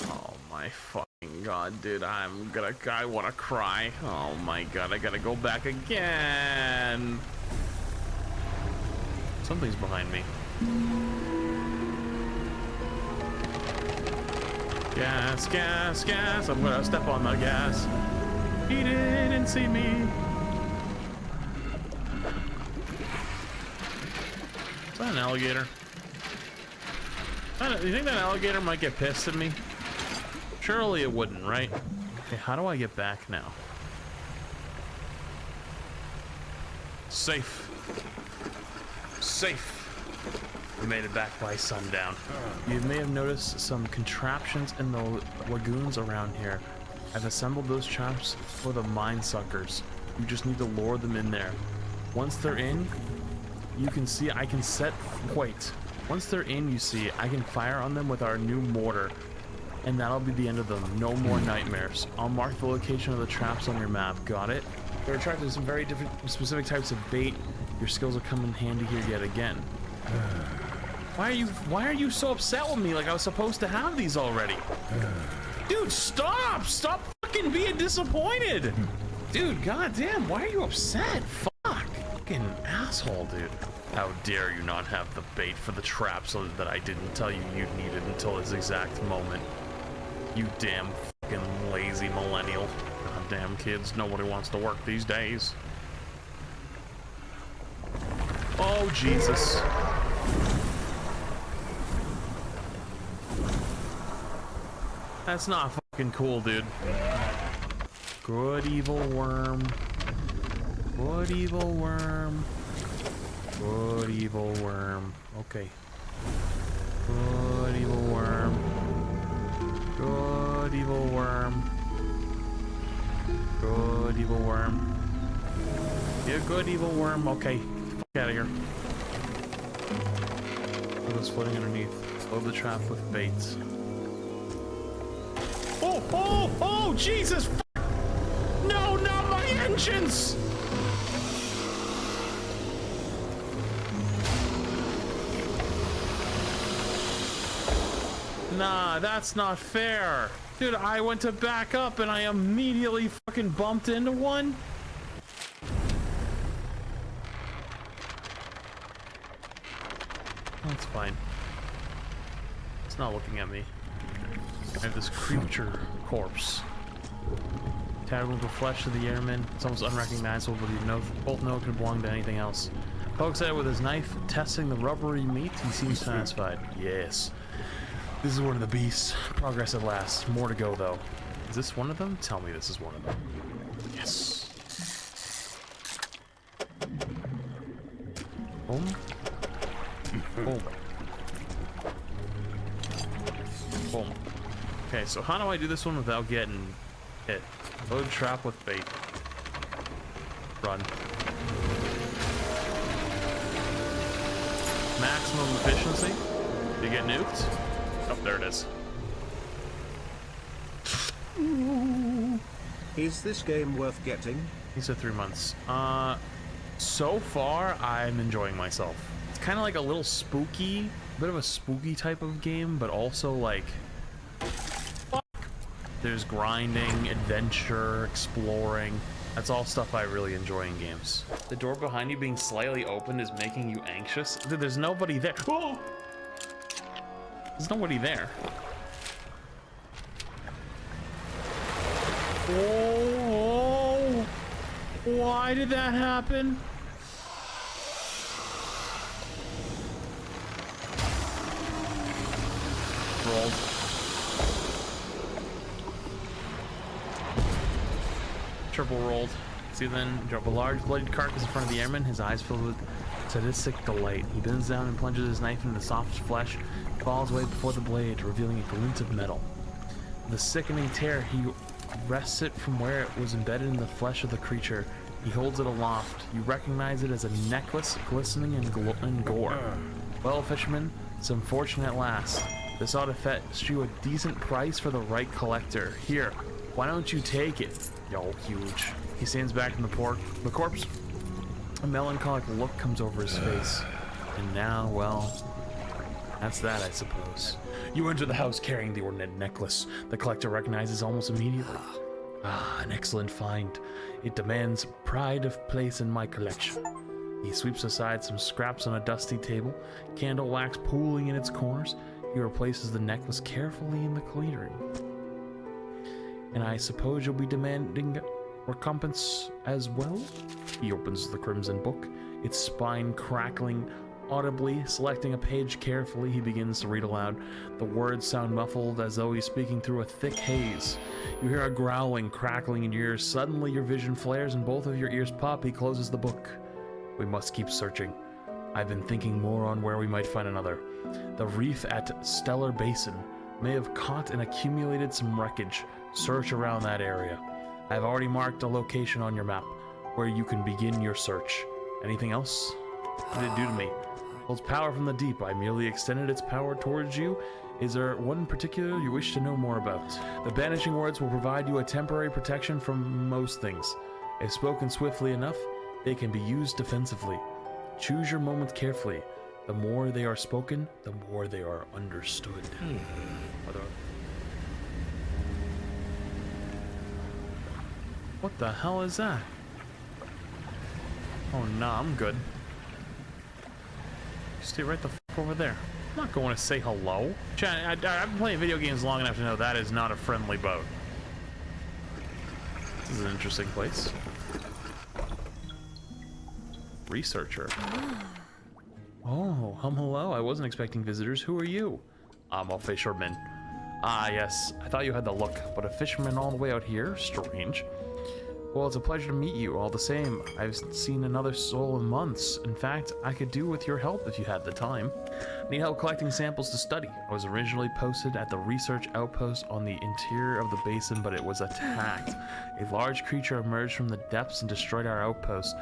Oh my fucking god, dude, I wanna cry. Oh my god, I gotta go back again. Something's behind me. Gas, gas, gas, I'm gonna step on the gas. He didn't see me. Is that an alligator? You think that alligator might get pissed at me? Surely it wouldn't, right? Okay, how do I get back now? Safe. Safe. We made it back by sundown. You may have noticed some contraptions in the lagoons around here. I've assembled those traps for the mine suckers. You just need to lure them in there. Once they're in, you can see I can set point. Once they're in, you see I can fire on them with our new mortar, and that'll be the end of them. No more nightmares. I'll mark the location of the traps on your map. Got it? They're attracted to some very different, specific types of bait. Your skills will come in handy here yet again. Why are you so upset with me? Like I was supposed to have these already. Dude, stop! Stop fucking being disappointed! Dude, goddamn, why are you upset? Fuck! Fucking asshole, dude. How dare you not have the bait for the trap so that I didn't tell you you'd need it until this exact moment. You damn fucking lazy millennial. Goddamn kids, nobody wants to work these days. Oh, Jesus. That's not fucking cool, dude. Good evil worm. Good evil worm. Good evil worm. Okay. Good evil worm. Good evil worm. Good evil worm. Yeah, good evil worm. Okay. Fuck out of here. It was floating underneath. Load the trap with baits. Oh, oh, oh, Jesus! No, not my engines! Nah, that's not fair. Dude, I went to back up and I immediately fucking bumped into one. That's fine. It's not looking at me. I have this creature corpse. Tattered with the flesh of the airman. It's almost unrecognizable, but you both know it could belong to anything else. Pokes at it with his knife, testing the rubbery meat. He seems satisfied. Yes. This is one of the beasts. Progress at last. More to go, though. Is this one of them? Tell me this is one of them. Yes. Boom. Boom. Boom. Okay, so how do I do this one without getting hit? Load trap with bait. Run. Maximum efficiency. Did you get nuked? Oh, there it is. Is this game worth getting? He said 3 months. So far, I'm enjoying myself. It's kind of like a little spooky, a bit of a spooky type of game, but also like, fuck. There's grinding, adventure, exploring. That's all stuff I really enjoy in games. The door behind you being slightly open is making you anxious. Dude, there's nobody there. Oh! There's nobody there. Oh! Why did that happen? Rolled. Triple rolled. See then, drop a large bloodied carcass in front of the airman, his eyes filled with sadistic delight. He bends down and plunges his knife into the soft flesh, falls away before the blade, revealing a glint of metal. With a sickening tear, he wrests it from where it was embedded in the flesh of the creature. He holds it aloft. You recognize it as a necklace glistening in gore. Well, fisherman, some fortune at last. This ought to fetch you a decent price for the right collector. Here, why don't you take it? Yo, huge. He stands back from the corpse. A melancholic look comes over his face. And now, well, that's that, I suppose. You enter the house carrying the ornate necklace. The collector recognizes almost immediately. Ah, an excellent find. It demands pride of place in my collection. He sweeps aside some scraps on a dusty table, candle wax pooling in its corners. He replaces the necklace carefully in the clearing. And I suppose you'll be demanding recompense as well? He opens the crimson book, its spine crackling audibly. Selecting a page carefully, he begins to read aloud. The words sound muffled as though he's speaking through a thick haze. You hear a growling, crackling in your ears. Suddenly your vision flares and both of your ears pop. He closes the book. We must keep searching. I've been thinking more on where we might find another. The reef at Stellar Basin may have caught and accumulated some wreckage. Search around that area. I've already marked a location on your map where you can begin your search. Anything else? What did it do to me? Holds power from the deep. I merely extended its power towards you. Is there one in particular you wish to know more about? The banishing words will provide you a temporary protection from most things. If spoken swiftly enough, they can be used defensively. Choose your moments carefully. The more they are spoken, the more they are understood. What the hell is that? Oh, nah, I'm good. Stay right the fuck over there. I'm not going to say hello. I've been playing video games long enough to know that is not a friendly boat. This is an interesting place. Researcher. Oh, hello. I wasn't expecting visitors. Who are you? I'm a fisherman. Ah, yes. I thought you had the look, but a fisherman all the way out here? Strange. Well, it's a pleasure to meet you, all the same. I've seen another soul in months. In fact, I could do with your help if you had the time. Need help collecting samples to study. I was originally posted at the research outpost on the interior of the basin, but it was attacked. A large creature emerged from the depths and destroyed our outpost.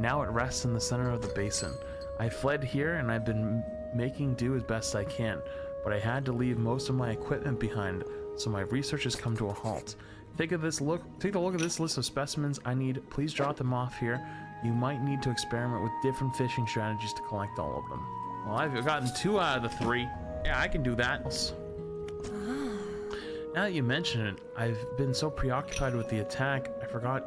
Now it rests in the center of the basin. I fled here, and I've been making do as best I can, but I had to leave most of my equipment behind, so my research has come to a halt. Take a look at this list of specimens I need. Please drop them off here. You might need to experiment with different fishing strategies to collect all of them. Well, I've gotten 2 out of the 3. Yeah, I can do that. Now that you mention it, I've been so preoccupied with the attack, I forgot,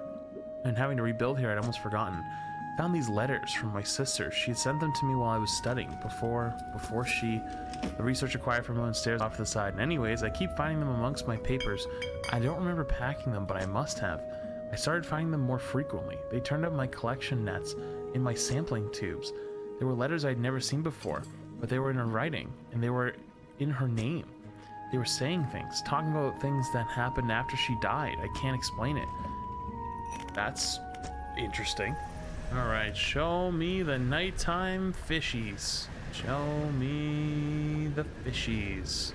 and having to rebuild here, I'd almost forgotten. I found these letters from my sister. She had sent them to me while I was studying, before the research required from downstairs off to the side. And anyways, I keep finding them amongst my papers. I don't remember packing them, but I must have. I started finding them more frequently. They turned up my collection nets in my sampling tubes. They were letters I'd never seen before, but they were in her writing, and they were in her name. They were saying things, talking about things that happened after she died. I can't explain it. That's interesting. Alright, show me the nighttime fishies. Show me the fishies.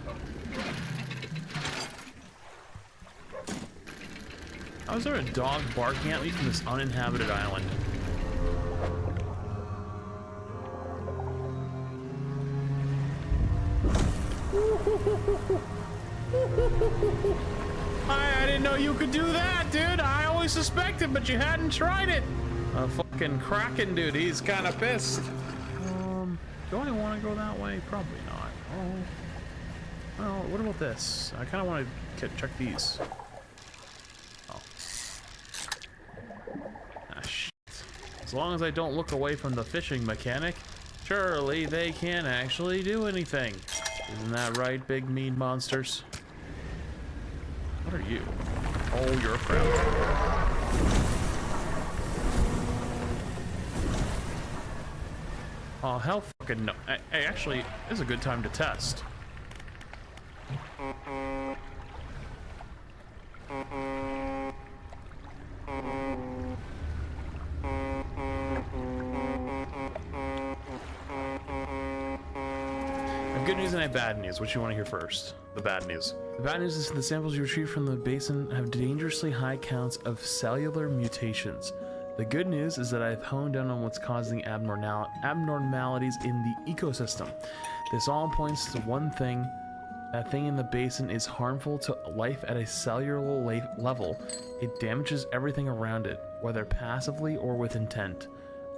How is there a dog barking at me from this uninhabited island? I didn't know you could do that, dude. I always suspected, but you hadn't tried it. A fucking Kraken, dude. He's kind of pissed. Do I want to go that way? Probably not. Oh. Well, what about this? I kind of want to check these. Oh. Ah, shit. As long as I don't look away from the fishing mechanic, surely they can't actually do anything. Isn't that right, big mean monsters? What are you? Oh, you're a crowd. Oh, hell fucking no. Hey, actually, this is a good time to test. Good news and I have bad news. What you want to hear first? The bad news. The bad news is the samples you retrieve from the basin have dangerously high counts of cellular mutations. The good news is that I've honed in on what's causing abnormalities in the ecosystem. This all points to one thing. That thing in the basin is harmful to life at a cellular level. It damages everything around it, whether passively or with intent.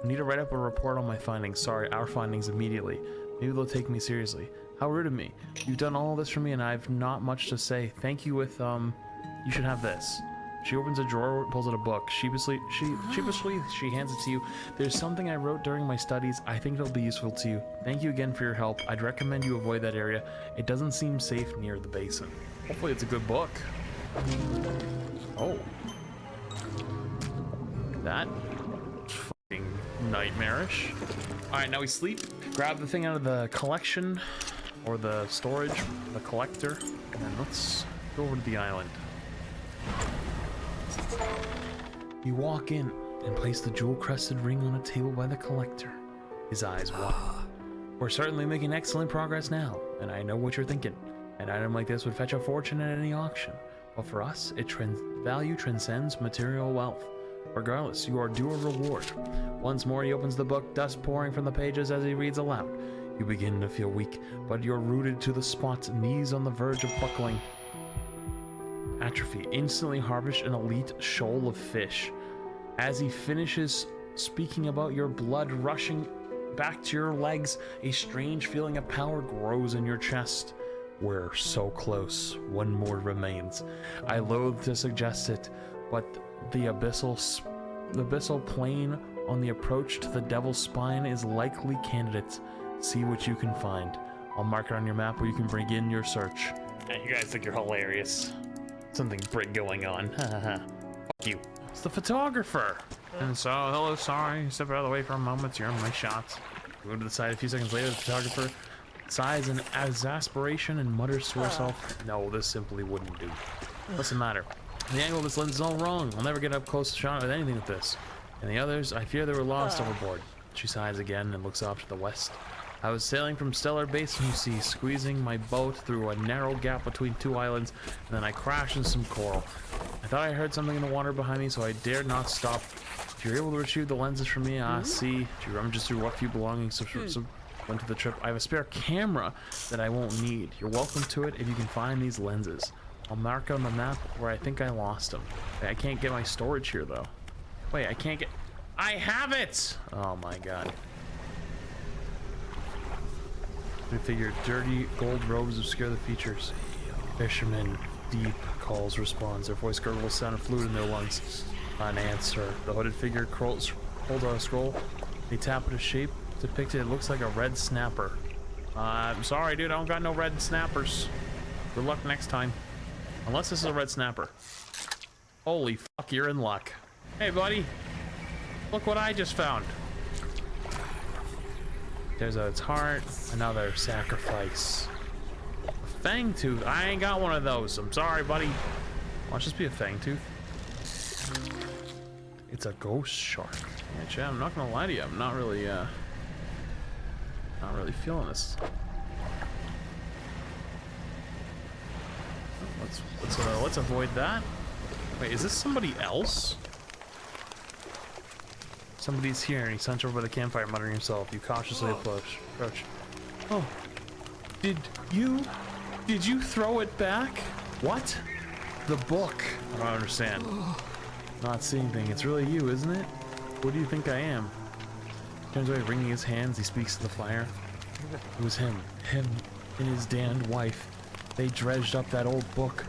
I need to write up a report on my findings. Sorry, our findings immediately. Maybe they'll take me seriously. How rude of me. You've done all this for me and I've not much to say. Thank you with, you should have this. She opens a drawer, pulls out a book. Sheepishly, she hands it to you. There's something I wrote during my studies. I think it'll be useful to you. Thank you again for your help. I'd recommend you avoid that area. It doesn't seem safe near the basin. Hopefully it's a good book. Oh. That fucking nightmarish. Alright, now we sleep. Grab the thing out of the collection, or the storage, the collector, and then let's go over to the island. You walk in and place the jewel-crested ring on a table by the collector. His eyes widen. We're certainly making excellent progress now, and I know what you're thinking. An item like this would fetch a fortune at any auction, but for us, its value transcends material wealth. Regardless, you are due a reward. Once more, he opens the book, dust pouring from the pages as he reads aloud. You begin to feel weak, but you're rooted to the spot, knees on the verge of buckling. Atrophy. Instantly harvest an elite shoal of fish. As he finishes speaking about your blood rushing back to your legs, a strange feeling of power grows in your chest. We're so close. One more remains. I loathe to suggest it, but the abyssal plane on the approach to the Devil's Spine is likely candidate. See what you can find. I'll mark it on your map where you can begin your search. Hey, you guys think you're hilarious. Something big going on. Fuck you. It's the photographer. And so, hello, sorry. Step out of the way for a moment. You're in my shots. Go to the side a few seconds later. The photographer sighs in exasperation and mutters to herself, no, this simply wouldn't do. What's the matter? The angle of this lens is all wrong. I'll never get up close to shot with anything with this. And the others, I fear they were lost overboard. She sighs again and looks off to the west. I was sailing from Stellar Basin, you see, squeezing my boat through a narrow gap between two islands, and then I crashed into some coral. I thought I heard something in the water behind me, so I dared not stop. If you're able to retrieve the lenses from me, see. She rummages through what few belongings went to the trip. I have a spare camera that I won't need. You're welcome to it if you can find these lenses. I'll mark on the map where I think I lost them. I can't get my storage here, though. Wait, I can't get... I have it! Oh my god. I figure dirty gold robes obscure the features. Fishermen, deep calls responds. Their voice gurgles, sound of fluid in their lungs. An answer. The hooded figure holds out a scroll. They tap at a shape depicted. It looks like a red snapper. I'm sorry, dude. I don't got no red snappers. Good luck next time. Unless this is a red snapper. Holy fuck, you're in luck. Hey, buddy. Look what I just found. There's its heart. Another sacrifice. A fang tooth. I ain't got one of those. I'm sorry, buddy. Watch this be a fang tooth. It's a ghost shark. Yeah, Chad, I'm not gonna lie to you. I'm not really feeling this. Let's avoid that. Wait, is this somebody else? Somebody's here, and he's hunched over by the campfire, muttering himself. You cautiously approach. Oh, did you throw it back? What? The book. I don't understand. Not seeing anything. It's really you, isn't it? What do you think I am? Turns away, wringing his hands. He speaks to the fire. It was him and his damned wife. They dredged up that old book,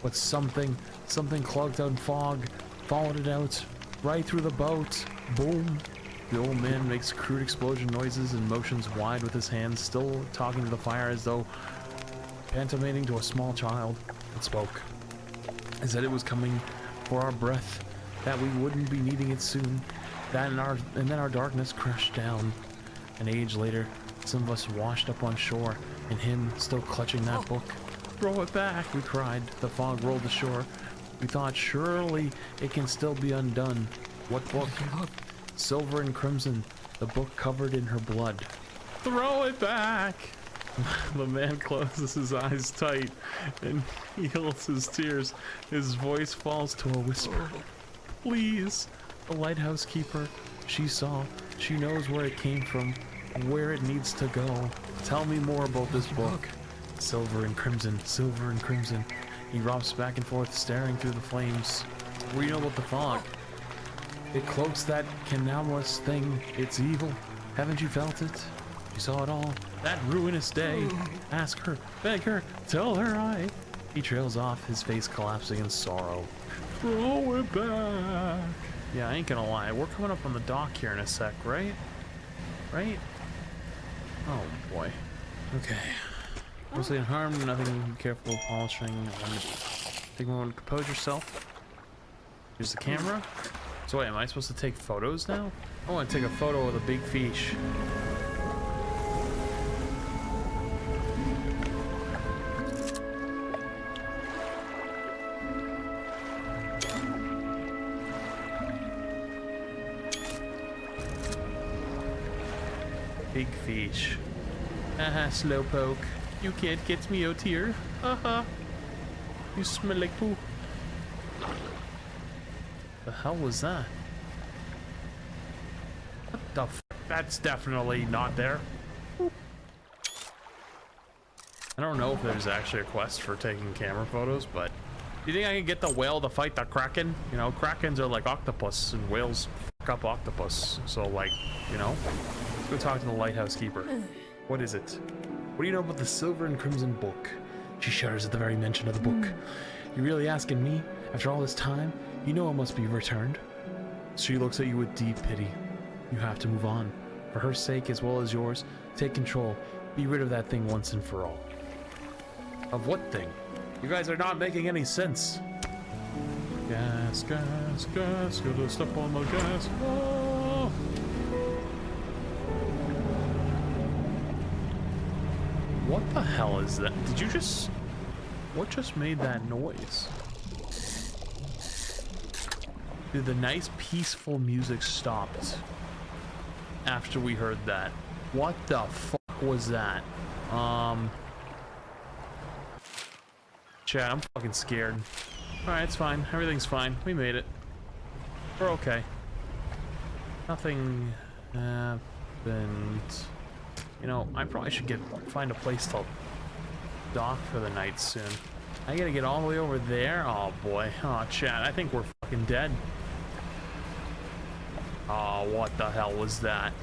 but something clogged out in fog, followed it out, right through the boat. Boom. The old man makes crude explosion noises and motions wide with his hands, still talking to the fire as though pantomating to a small child. It spoke. It said it was coming for our breath, that we wouldn't be needing it soon. And then our darkness crashed down. An age later, some of us washed up on shore, and him still clutching that book. Throw it back, we cried. The fog rolled ashore. We thought surely it can still be undone. What book? Silver and crimson, the book covered in her blood. Throw it back! The man closes his eyes tight and heals his tears. His voice falls to a whisper. Please, the lighthouse keeper. She saw. She knows where it came from, where it needs to go. Tell me more about this book. Silver and crimson, silver and crimson. He romps back and forth, staring through the flames. What do you know about the fog? It cloaks that canamelous thing. It's evil. Haven't you felt it? You saw it all. That ruinous day. Ask her, beg her, tell her I. He trails off, his face collapsing in sorrow. Throw it back. Yeah, I ain't gonna lie. We're coming up on the dock here in a sec, right? Right? Oh boy. Okay. Mostly unharmed, nothing, careful polishing. Take a moment to compose yourself. Here's the camera. So wait, am I supposed to take photos now? I want to take a photo of the big fish. Big fish. Haha, slowpoke. You can't get me out here. Haha. You smell like poo. The hell was that? What the f? That's definitely not there. I don't know if there's actually a quest for taking camera photos, but do you think I can get the whale to fight the kraken? You know, krakens are like octopus, and whales fuck up octopus. So, like, you know, let's go talk to the lighthouse keeper. What is it? What do you know about the Silver and Crimson book? She shudders at the very mention of the book. You really asking me? After all this time, you know it must be returned. She looks at you with deep pity. You have to move on. For her sake as well as yours, take control. Be rid of that thing once and for all. Of what thing? You guys are not making any sense. Gas, gas, gas, gotta step on the gas. Oh. What the hell is that? Did you just... What just made that noise? Dude, the nice peaceful music stopped after we heard that. What the fuck was that? Chat, I'm fucking scared. Alright, it's fine. Everything's fine. We made it. We're okay. Nothing happened. You know, I probably should find a place to dock for the night soon. I gotta get all the way over there. Oh boy. Oh, chat, I think we're fucking dead. Oh, what the hell was that?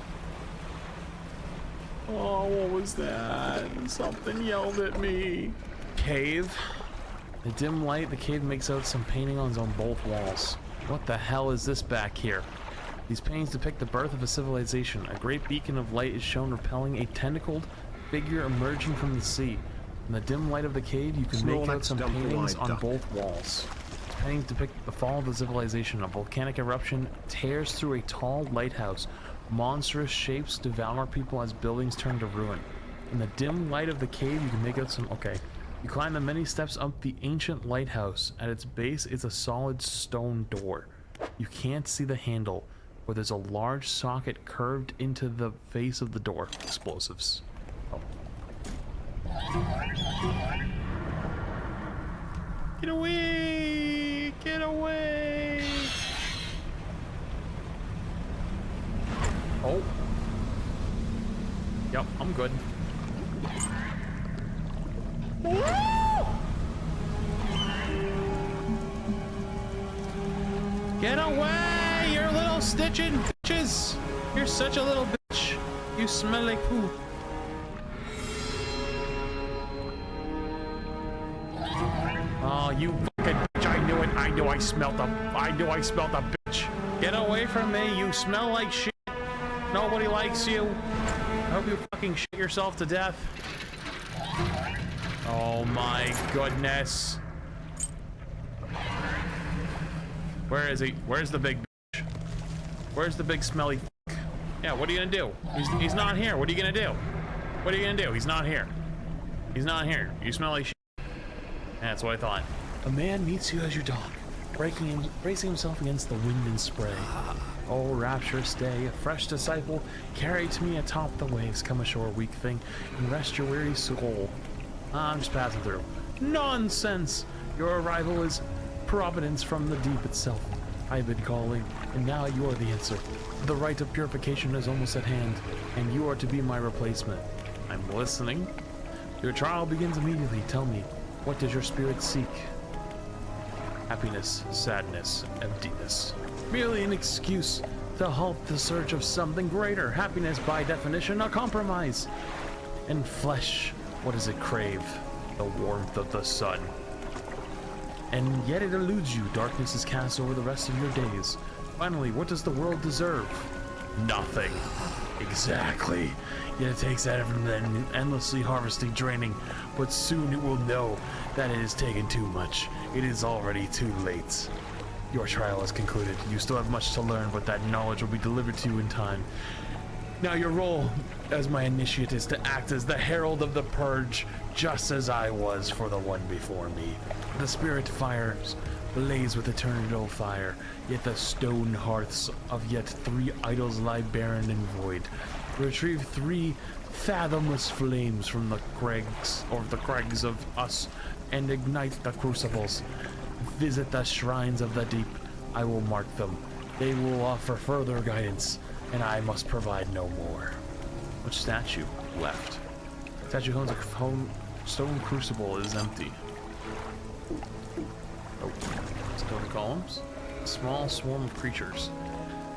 Oh, what was that? Something yelled at me. Cave? In the dim light, the cave makes out some paintings on both walls. What the hell is this back here? These paintings depict the birth of a civilization. A great beacon of light is shown repelling a tentacled figure emerging from the sea. In the dim light of the cave, you can make out some paintings on both walls. These paintings depict the fall of the civilization. A volcanic eruption tears through a tall lighthouse. Monstrous shapes devour people as buildings turn to ruin. In the dim light of the cave, you can make out some... Okay. You climb the many steps up the ancient lighthouse. At its base is a solid stone door. You can't see the handle, but there's a large socket curved into the face of the door. Explosives. Oh. Get away! Get away! Oh. Yep, I'm good. Get away, you little stitching bitches! You're such a little bitch. You smell like poo. Oh, you fucking bitch! I knew it. I knew I smelled a bitch. Get away from me! You smell like shit. Nobody likes you. I hope you fucking shit yourself to death. Oh my goodness. Where is he? Where's the big bitch? Where's the big smelly f***? Yeah, what are you gonna do? He's not here. What are you gonna do? What are you gonna do? He's not here. He's not here. You smell like shit. That's what I thought. A man meets you as your dog, bracing himself against the wind and spray. Oh, rapturous day, a fresh disciple, carry to me atop the waves, come ashore, weak thing, and rest your weary soul. I'm just passing through. Nonsense! Your arrival is providence from the deep itself. I've been calling, and now you are the answer. The rite of purification is almost at hand, and you are to be my replacement. I'm listening. Your trial begins immediately. Tell me, what does your spirit seek? Happiness, sadness, emptiness. Merely an excuse to halt the search of something greater. Happiness, by definition, a compromise. And flesh, what does it crave? The warmth of the sun. And yet it eludes you. Darkness is cast over the rest of your days. Finally, what does the world deserve? Nothing. Exactly. Yet it takes out of them endlessly harvesting, draining. But soon it will know that it has taken too much. It is already too late. Your trial is concluded. You still have much to learn, but that knowledge will be delivered to you in time. Now your role as my initiate is to act as the herald of the purge, just as I was for the one before me. The spirit fires blaze with eternal fire, yet the stone hearths of yet 3 idols lie barren and void. Retrieve 3 fathomless flames from the crags of us, and ignite the crucibles. Visit the shrines of the deep. I will mark them. They will offer further guidance, and I must provide no more. Which statue left? Statue owns a stone crucible is empty. Oh, stone columns. A small swarm of creatures.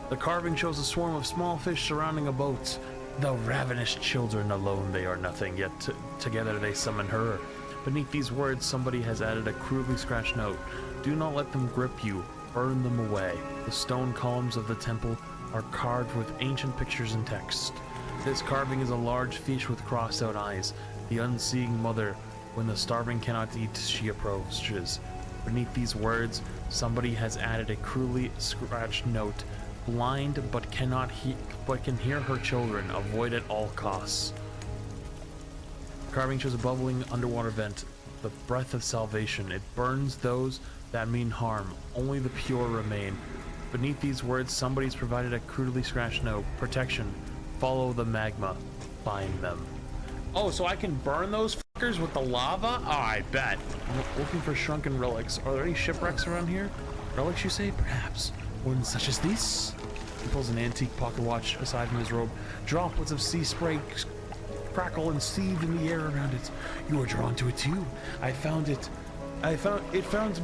The carving shows a swarm of small fish surrounding a boat. Though ravenous children, alone they are nothing, yet together they summon her. Beneath these words, somebody has added a crudely scratched note. Do not let them grip you. Burn them away. The stone columns of the temple are carved with ancient pictures and text. This carving is a large fish with crossed out eyes. The unseeing mother, when the starving cannot eat, she approaches. Beneath these words, somebody has added a crudely scratched note. Blind but can hear her children. Avoid at all costs. Carving shows a bubbling underwater vent. The breath of salvation. It burns those that mean harm. Only the pure remain. Beneath these words, somebody's provided a crudely scratched note. Protection. Follow the magma. Find them. Oh, so I can burn those fuckers with the lava? Oh, I bet. I'm looking for shrunken relics. Are there any shipwrecks around here? Relics, you say? Perhaps. One such as this? He pulls an antique pocket watch aside from his robe. Droplets of sea spray crackle and seethe in the air around it. You are drawn to it too. It found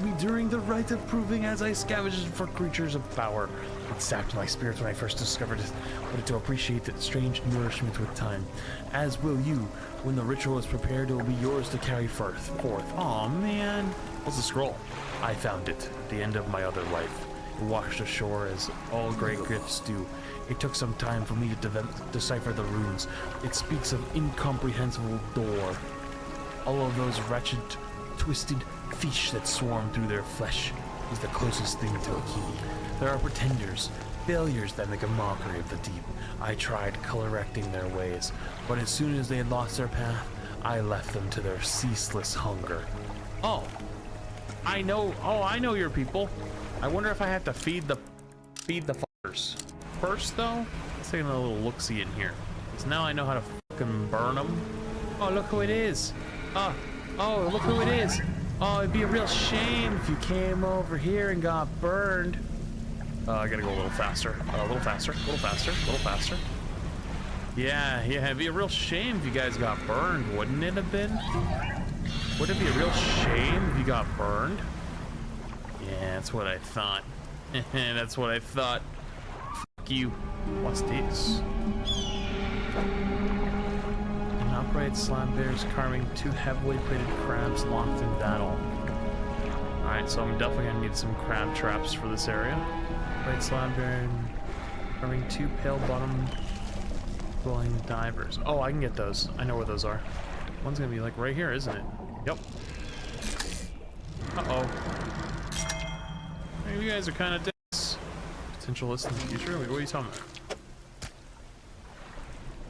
me during the rite of proving as I scavenged for creatures of power. It sapped my spirits when I first discovered it, but to appreciate the strange nourishment with time. As will you. When the ritual is prepared, it will be yours to carry forth. Aw, man. What's the scroll? I found it at the end of my other life. It washed ashore as all great gifts do. It took some time for me to decipher the runes. It speaks of incomprehensible door. All of those wretched, twisted fish that swarm through their flesh is the closest thing to a key. There are pretenders, failures that make a mockery of the deep. I tried correcting their ways, but as soon as they had lost their path, I left them to their ceaseless hunger. Oh, I know your people. I wonder if I have to feed the fuckers. First though, let's take a little look-see in here. So now I know how to fucking burn them. Oh, look who it is. Oh, look who it is. Oh, it'd be a real shame if you came over here and got burned. I gotta go a little faster. A little faster. Yeah, it'd be a real shame if you guys got burned, wouldn't it have been? Would it be a real shame if you got burned? Yeah, that's what I thought. That's what I thought. Fuck you. What's this? An upright slab bears carving 2 heavily plated crabs locked in battle. Alright, so I'm definitely gonna need some crab traps for this area. Upright slab bear carving 2 pale bottom glowing divers. Oh, I can get those. I know where those are. One's gonna be like right here, isn't it? Yep. Uh-oh. Hey, you guys are kind of dicks. Potential list in the future? Wait, what are you talking about?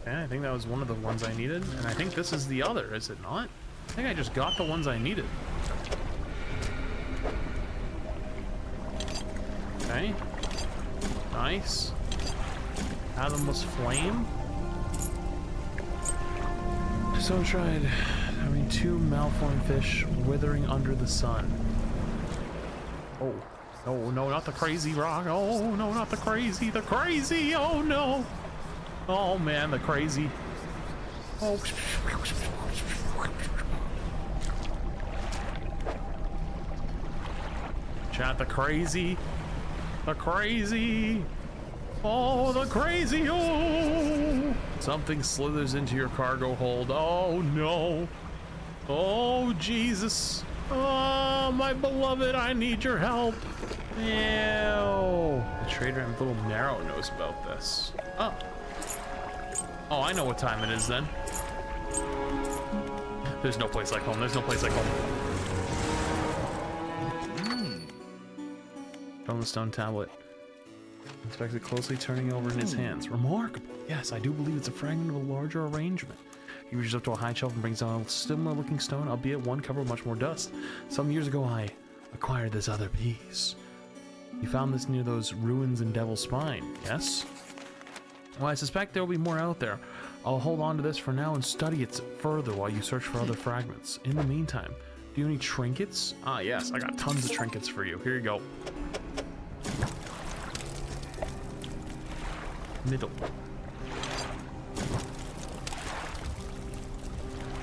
Okay, I think that was one of the ones I needed, and I think this is the other, is it not? I think I just got the ones I needed. Okay. Nice. Fathomless flame. So tried having 2 malformed fish withering under the sun. Oh. Oh no, not the crazy rock. Oh no, not the crazy. The crazy. Oh no. Oh man, the crazy. Oh. Chat, the crazy. The crazy. Oh, the crazy. Oh. Something slithers into your cargo hold. Oh no. Oh Jesus. Oh, my beloved, I need your help. Ew. The trader and little Marrow knows about this. Oh. Oh, I know what time it is then. There's no place like home. There's no place like home. From the stone tablet. Inspects it closely, turning over in his hands. Remarkable. Yes, I do believe it's a fragment of a larger arrangement. He reaches up to a high shelf and brings down a similar looking stone, albeit one covered with much more dust. Some years ago I acquired this other piece. You found this near those ruins in Devil's Spine, yes? Well, I suspect there will be more out there. I'll hold on to this for now and study it further while you search for other fragments. In the meantime, do you have any trinkets? Ah, yes, I got tons of trinkets for you. Here you go. Middle.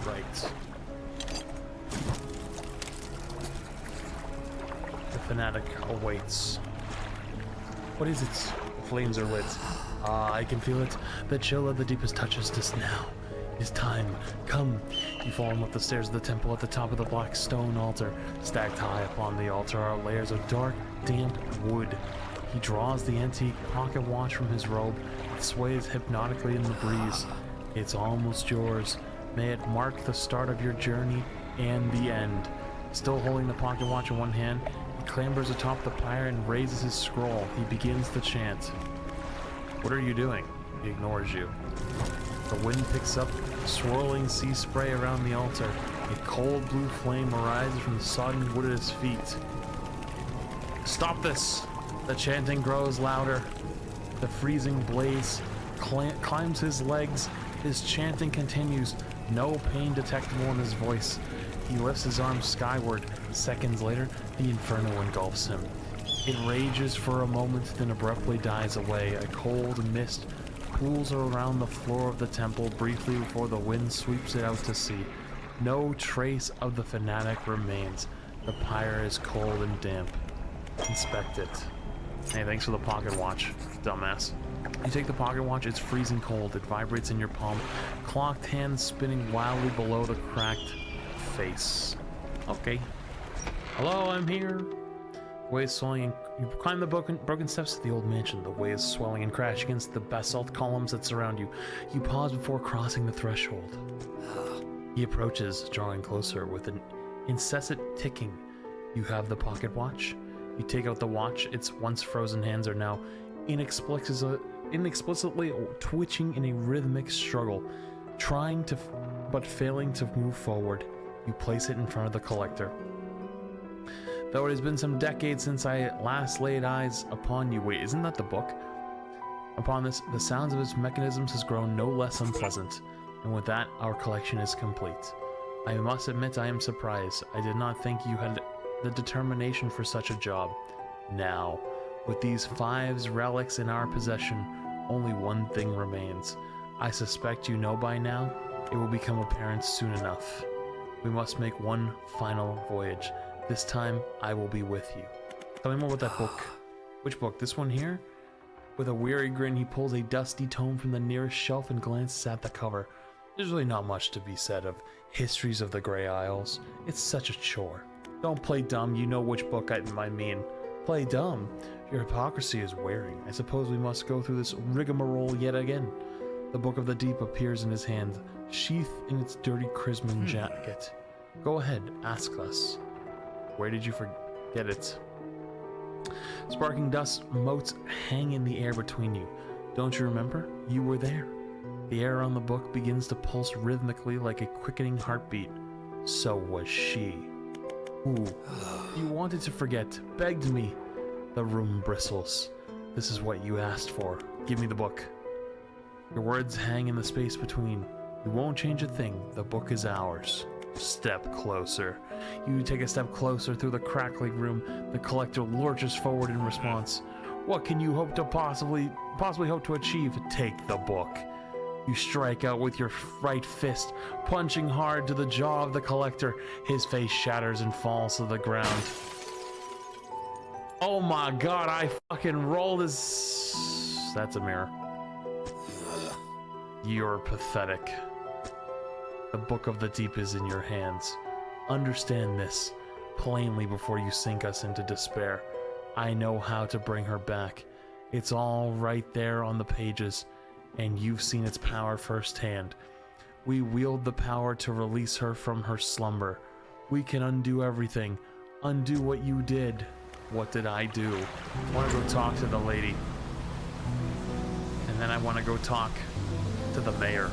Right. The fanatic awaits. What is it? The flames are lit. Ah, I can feel it. The chill of the deepest touches us now. It is time. Come. You follow him up the stairs of the temple. At the top of the black stone altar, stacked high upon the altar, are layers of dark, damp wood. He draws the antique pocket watch from his robe. It sways hypnotically in the breeze. It's almost yours. May it mark the start of your journey and the end. Still holding the pocket watch in one hand, he clambers atop the pyre and raises his scroll. He begins the chant. What are you doing? He ignores you. The wind picks up swirling sea spray around the altar. A cold blue flame arises from the sodden wood at his feet. Stop this! The chanting grows louder. The freezing blaze climbs his legs. His chanting continues. No pain detectable in his voice. He lifts his arms skyward. Seconds later, the inferno engulfs him. It rages for a moment, then abruptly dies away. A cold mist pools around the floor of the temple briefly before the wind sweeps it out to sea. No trace of the fanatic remains. The pyre is cold and damp. Inspect it. Hey, thanks for the pocket watch, dumbass. You take the pocket watch, it's freezing cold. It vibrates in your palm, clocked hands spinning wildly below the cracked face. Okay. Hello, I'm here. The way is swelling. You climb the broken steps to the old mansion. The way is swelling and crash against the basalt columns that surround you. You pause before crossing the threshold. He approaches, drawing closer with an incessant ticking. You have the pocket watch. You take out the watch. Its once frozen hands are now inexplicably twitching in a rhythmic struggle, trying to, but failing to move forward. You place it in front of the collector. Though it has been some decades since I last laid eyes upon you. Wait, isn't that the book? Upon this, the sounds of its mechanisms has grown no less unpleasant, and with that, our collection is complete. I must admit I am surprised. I did not think you had the determination for such a job. Now, with these 5 relics in our possession, only one thing remains. I suspect you know by now. It will become apparent soon enough. We must make one final voyage. This time, I will be with you. Tell me more about that book. Which book? This one here? With a weary grin, he pulls a dusty tome from the nearest shelf and glances at the cover. There's really not much to be said of Histories of the Grey Isles. It's such a chore. Don't play dumb, you know which book I mean. Play dumb? Your hypocrisy is wearing. I suppose we must go through this rigmarole yet again. The Book of the Deep appears in his hand, sheathed in its dirty crimson jacket. Go ahead, ask us. Where did you forget it? Sparking dust motes hang in the air between you. Don't you remember? You were there. The air on the book begins to pulse rhythmically like a quickening heartbeat. So was she. Ooh, you wanted to forget, begged me. The room bristles. This is what you asked for. Give me the book. Your words hang in the space between. You won't change a thing. The book is ours. Step closer. You take a step closer through the crackling room. The collector lurches forward in response. What can you hope to possibly hope to achieve? Take the book. You strike out with your right fist, punching hard to the jaw of the collector. His face shatters and falls to the ground. Oh my god, I fucking rolled this. That's a mirror. You're pathetic. The Book of the Deep is in your hands. Understand this plainly before you sink us into despair. I know how to bring her back. It's all right there on the pages, and you've seen its power firsthand. We wield the power to release her from her slumber. We can undo everything. Undo what you did. What did I do? I want to go talk to the lady. And then I want to go talk to the mayor.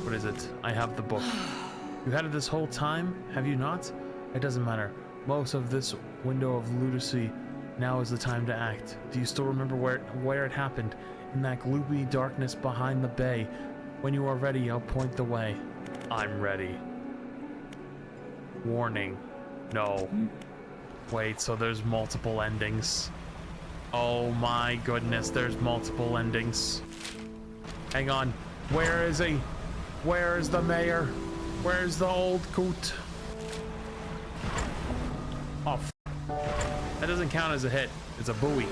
What is it? I have the book. You had it this whole time, have you not? It doesn't matter. Most of this window of lunacy. Now is the time to act. Do you still remember where it happened? In that gloomy darkness behind the bay. When you are ready, I'll point the way. I'm ready. Warning. No. Wait, so there's multiple endings. Oh my goodness, there's multiple endings. Hang on. Where is he? Where is the mayor? Where's the old coot? Oh, that doesn't count as a hit. It's a buoy.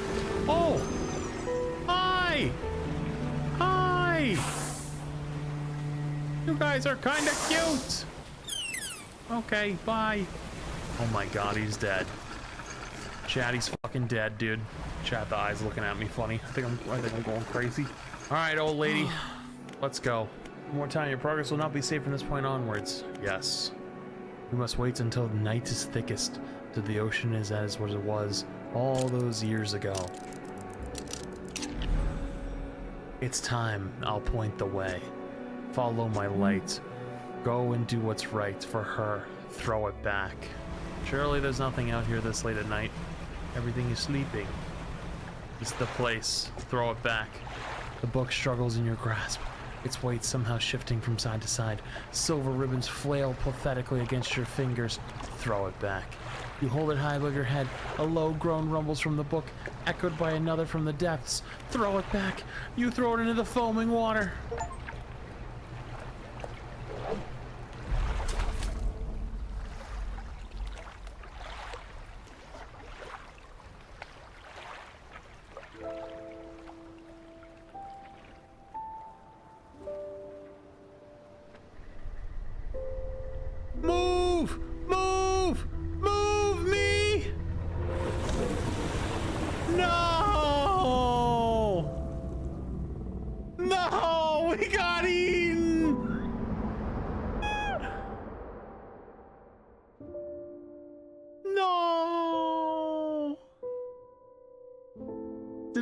Oh! Hi! Hi! You guys are kind of cute! Okay, bye. Oh my god, he's dead. Chad, he's fucking dead, dude. Chad, the eyes looking at me funny. I think I'm going crazy. Alright, old lady. Let's go. One more time, your progress will not be safe from this point onwards. Yes. We must wait until the night is thickest, till the ocean is as what it was all those years ago. It's time. I'll point the way. Follow my light. Go and do what's right for her. Throw it back. Surely there's nothing out here this late at night. Everything is sleeping. It's the place. Throw it back. The book struggles in your grasp, its weight somehow shifting from side to side. Silver ribbons flail pathetically against your fingers. Throw it back. You hold it high above your head. A low groan rumbles from the book, echoed by another from the depths. Throw it back. You throw it into the foaming water.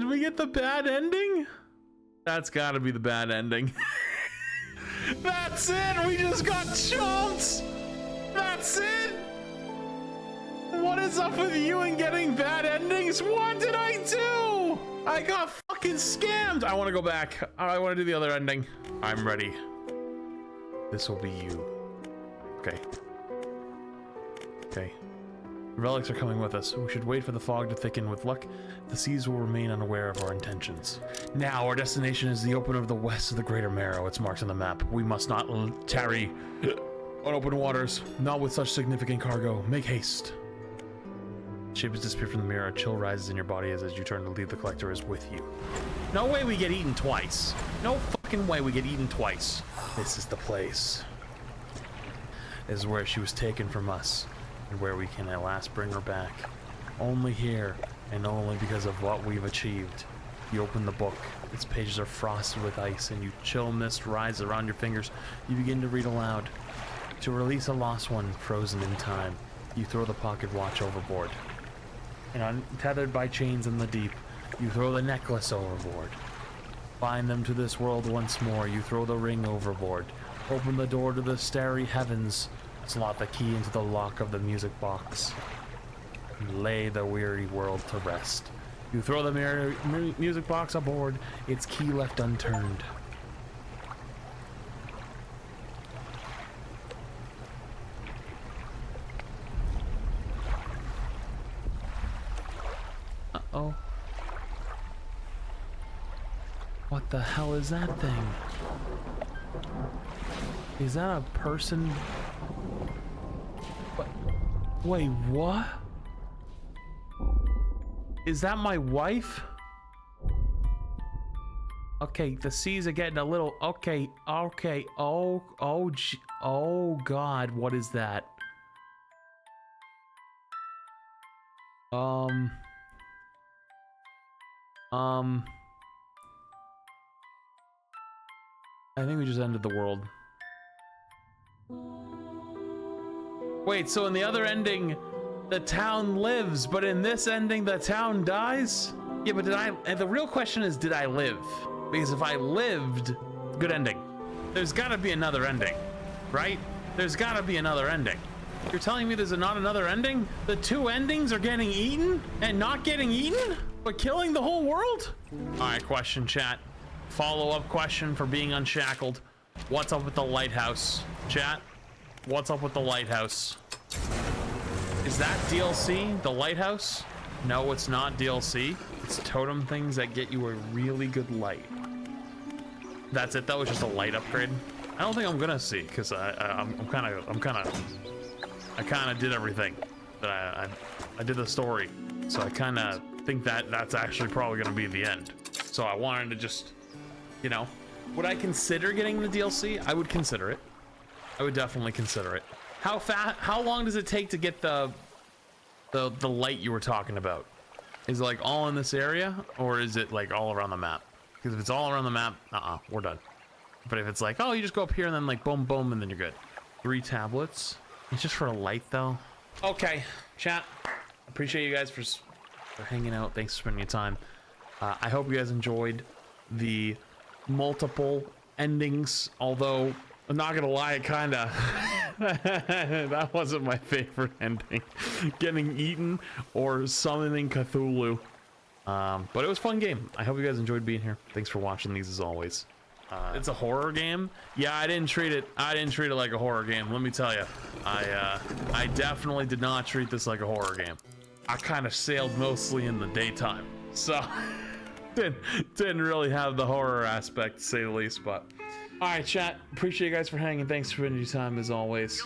we get the bad ending? That's gotta be the bad ending. That's it! We just got chomped! That's it! What is up with you and getting bad endings? What did I do? I got fucking scammed! I want to go back. I want to do the other ending. I'm ready. This will be you. Okay. Okay. Relics are coming with us. We should wait for the fog to thicken. With luck, the seas will remain unaware of our intentions. Now, our destination is the open of the west of the Greater Marrow. It's marked on the map. We must not tarry on open waters. Not with such significant cargo. Make haste. Shape has disappeared from the mirror. A chill rises in your body as you turn to leave. The collector is with you. No way we get eaten twice. No fucking way we get eaten twice. This is the place. This is where she was taken from us, and where we can at last bring her back. Only here, and only because of what we've achieved. You open the book. Its pages are frosted with ice, and you chill mist rises around your fingers. You begin to read aloud. To release a lost one frozen in time, you throw the pocket watch overboard. And untethered by chains in the deep, you throw the necklace overboard. Bind them to this world once more, you throw the ring overboard. Open the door to the starry heavens, slot the key into the lock of the music box, and lay the weary world to rest. You throw the music box aboard, its key left unturned. Uh-oh. What the hell is that thing? Is that a person? What? Wait, what? Is that my wife? Okay, the seas are getting a little... Okay. Oh God, what is that? I think we just ended the world. Wait, so in the other ending, the town lives, but in this ending, the town dies? Yeah, but and the real question is, did I live? Because if I lived, good ending. There's gotta be another ending, right? There's gotta be another ending. You're telling me there's not another ending? The two endings are getting eaten and not getting eaten, but killing the whole world? All right, question chat. Follow-up question for being unshackled. What's up with the lighthouse? Chat, what's up with the lighthouse? Is that DLC, the lighthouse? No, it's not DLC. It's totem things that get you a really good light. That's it. That was just a light upgrade. I don't think I'm gonna see, because I kind of did everything. That I did the story, so I kind of think that that's actually probably gonna be the end. So I wanted to just, you know, would I consider getting the DLC? I would consider it. I would definitely consider it. How long does it take to get the light you were talking about? Is it like all in this area, or is it like all around the map? Because if it's all around the map, we're done. But if it's like, oh, you just go up here and then like boom, boom, and then you're good. 3 tablets. It's just for a light though. Okay, chat. Appreciate you guys for hanging out. Thanks for spending your time. I hope you guys enjoyed the multiple endings, although I'm not gonna lie, it kinda that wasn't my favorite ending. Getting eaten or summoning Cthulhu. But it was a fun game. I hope you guys enjoyed being here. Thanks for watching these as always. It's a horror game. Yeah, I didn't treat it like a horror game, let me tell you. I definitely did not treat this like a horror game. I kind of sailed mostly in the daytime, so didn't really have the horror aspect, to say the least. But all right, chat, appreciate you guys for hanging. Thanks for spending your time as always.